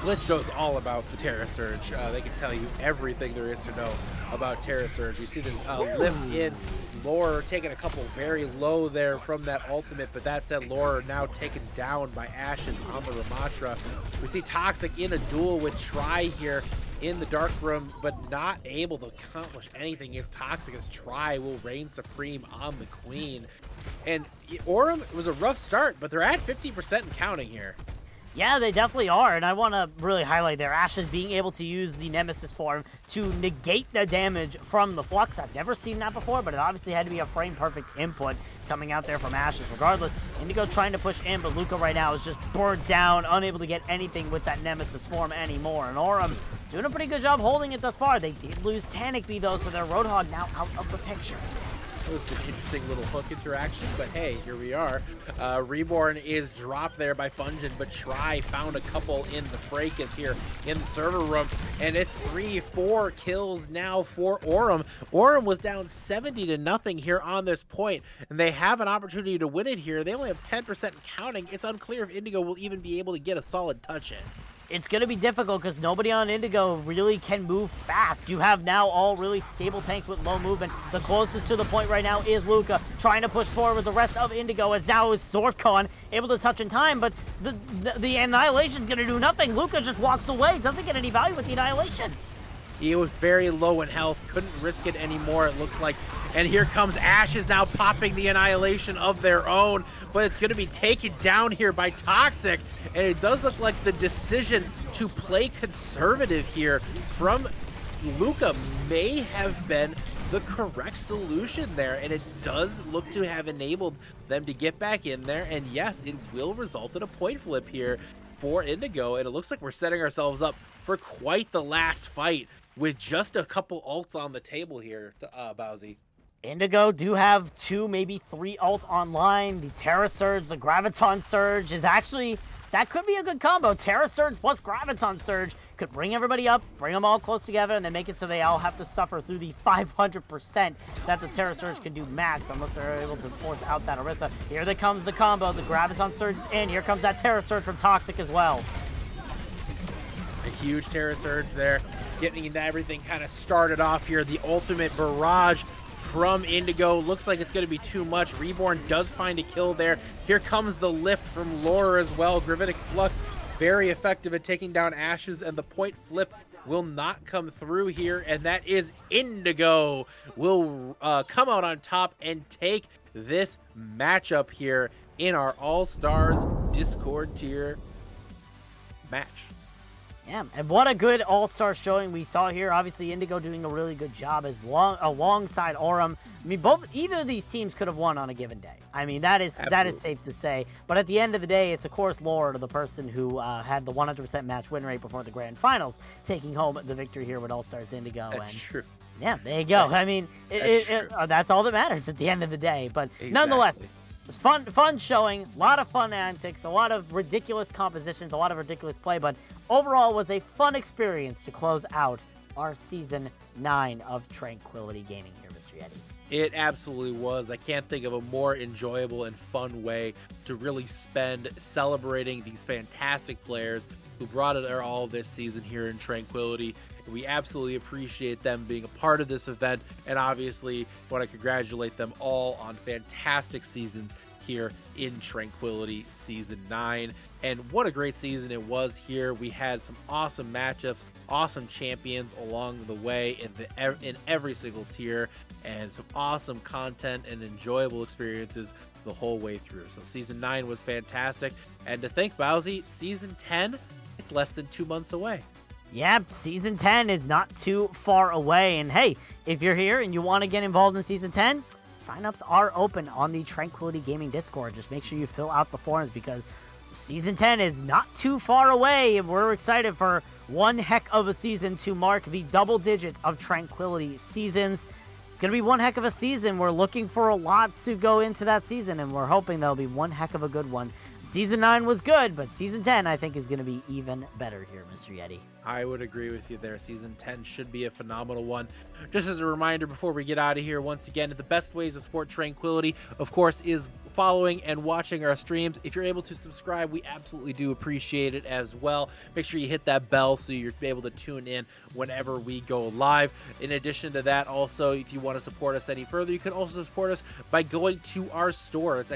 Glitch knows all about the Terra Surge. They can tell you everything there is to know about Terra Surge. You see this lift in. Lore taking a couple very low there from that ultimate, but that said, Lore now taken down by Ashes on the Ramattra. We see Toxic in a duel with Tri here in the dark room, but not able to accomplish anything as Toxic as Tri will reign supreme on the Queen. And Aurum, it was a rough start, but they're at 50% and counting here. Yeah, they definitely are, and I want to really highlight their Ashes being able to use the Nemesis form to negate the damage from the Flux. I've never seen that before, but it obviously had to be a frame-perfect input coming out there from Ashes. Regardless, Indigo trying to push in, but Luca right now is just burnt down, unable to get anything with that Nemesis form anymore. And Aurum doing a pretty good job holding it thus far. They did lose Tanakby, though, so their Roadhog now out of the picture. It was an interesting little hook interaction, but hey, here we are. Reborn is dropped there by Fungin, but Tri found a couple in the fracas here in the server room, and it's 3-4 kills now for Aurum. Aurum was down 70-0 here on this point, and they have an opportunity to win it here. They only have 10% and counting. It's unclear if Indigo will even be able to get a solid touch in. It's going to be difficult because nobody on Indigo really can move fast. You have now all really stable tanks with low movement. The closest to the point right now is Luca, trying to push forward with the rest of Indigo, as now is Zorfcon able to touch in time, but the Annihilation's going to do nothing. Luca just walks away, doesn't get any value with the Annihilation. He was very low in health, couldn't risk it anymore, it looks like. And here comes Ashes now popping the Annihilation of their own, but it's going to be taken down here by Toxic. And it does look like the decision to play conservative here from Luca may have been the correct solution there. And it does look to have enabled them to get back in there. And yes, it will result in a point flip here for Indigo. And it looks like we're setting ourselves up for quite the last fight with just a couple ults on the table here, Bowsy. Indigo do have 2, maybe 3 ults online. The Terra Surge, the Graviton Surge is actually that could be a good combo. Terra Surge plus Graviton Surge could bring everybody up, bring them all close together, and then make it so they all have to suffer through the 500% that the Terra Surge can do max, unless they're able to force out that Orisa. Here comes the combo. The Graviton Surge is in. Here comes that Terra Surge from Toxic as well. A huge Terra Surge there, getting everything kind of started off here. The ultimate barrage from Indigo. Looks like it's going to be too much. Reborn does find a kill there. Here comes the lift from Laura as well. Gravitic Flux, very effective at taking down Ashes, and the point flip will not come through here, and that is Indigo will come out on top and take this matchup here in our All-Stars Discord tier match. Yeah, and what a good all-star showing we saw here. Obviously, Indigo doing a really good job alongside Aurum. I mean, either of these teams could have won on a given day. I mean, that is safe to say. But at the end of the day, it's of course Laura, the person who had the 100% match win rate before the grand finals, taking home the victory here with All-Stars Indigo. That's true. Yeah, there you go. I mean, that's all that matters at the end of the day. But nonetheless, it was fun showing, a lot of fun antics, a lot of ridiculous compositions, a lot of ridiculous play, but overall was a fun experience to close out our Season 9 of Tranquility Gaming here, Mr. Yeti. It absolutely was. I can't think of a more enjoyable and fun way to really spend celebrating these fantastic players who brought it their all this season here in Tranquility. We absolutely appreciate them being a part of this event, and obviously want to congratulate them all on fantastic seasons here in Tranquility Season 9. And what a great season it was here. We had some awesome matchups, awesome champions along the way in every single tier, and some awesome content and enjoyable experiences the whole way through. So Season 9 was fantastic. And to think, Bowsy, Season 10, it's less than 2 months away. Yeah, Season 10 is not too far away. And hey, if you're here and you want to get involved in Season 10, signups are open on the Tranquility Gaming Discord. Just make sure you fill out the forms because Season 10 is not too far away. And we're excited for one heck of a season to mark the double digits of Tranquility seasons. It's going to be one heck of a season. We're looking for a lot to go into that season, and we're hoping there'll be one heck of a good one. Season 9 was good, but Season 10, I think, is going to be even better here, Mr. Yeti. I would agree with you there. Season 10 should be a phenomenal one. Just as a reminder before we get out of here, once again, the best ways to support Tranquility, of course, is following and watching our streams. If you're able to subscribe, we absolutely do appreciate it as well. Make sure you hit that bell so you're able to tune in whenever we go live. In addition to that, also, if you want to support us any further, you can also support us by going to our store. It's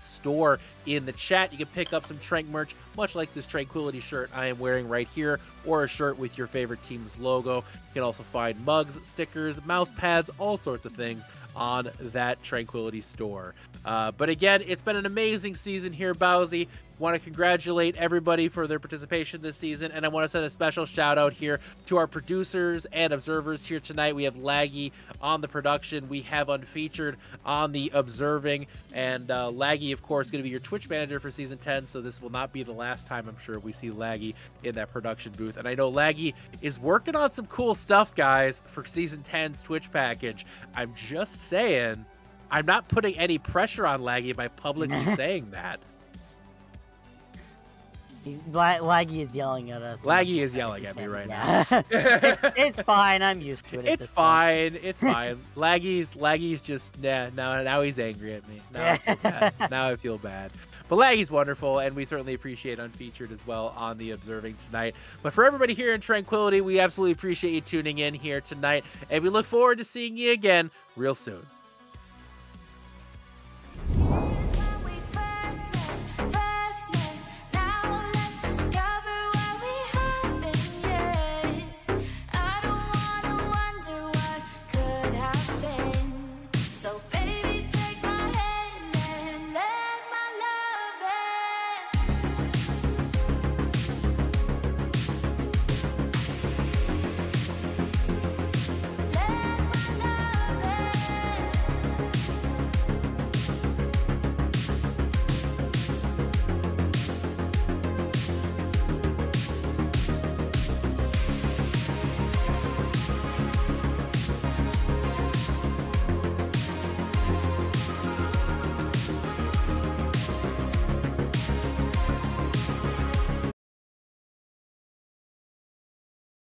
!store in the chat. You can pick up some Trank merch, much like this Tranquility shirt I am wearing right here, or a shirt with your favorite team's logo. You can also find mugs, stickers, mouse pads, all sorts of things on that Tranquility store. But again, it's been an amazing season here, Bowsy. Want to congratulate everybody for their participation this season, and I want to send a special shout out here to our producers and observers here tonight. We have Laggy on the production, we have Unfeatured on the observing, and Laggy, of course, going to be your Twitch manager for Season 10, so this will not be the last time, I'm sure, we see Laggy in that production booth. And I know Laggy is working on some cool stuff, guys, for Season 10's Twitch package. I'm just saying, I'm not putting any pressure on Laggy by publicly saying that. Laggy is yelling at us. Laggy is yelling at me right now. It's fine. I'm used to it. It's fine. It's fine. Laggy's just now he's angry at me. Now I feel bad. Now I feel bad. But Laggy's wonderful, and we certainly appreciate Unfeatured as well on the observing tonight. But for everybody here in Tranquility, we absolutely appreciate you tuning in here tonight, and we look forward to seeing you again real soon.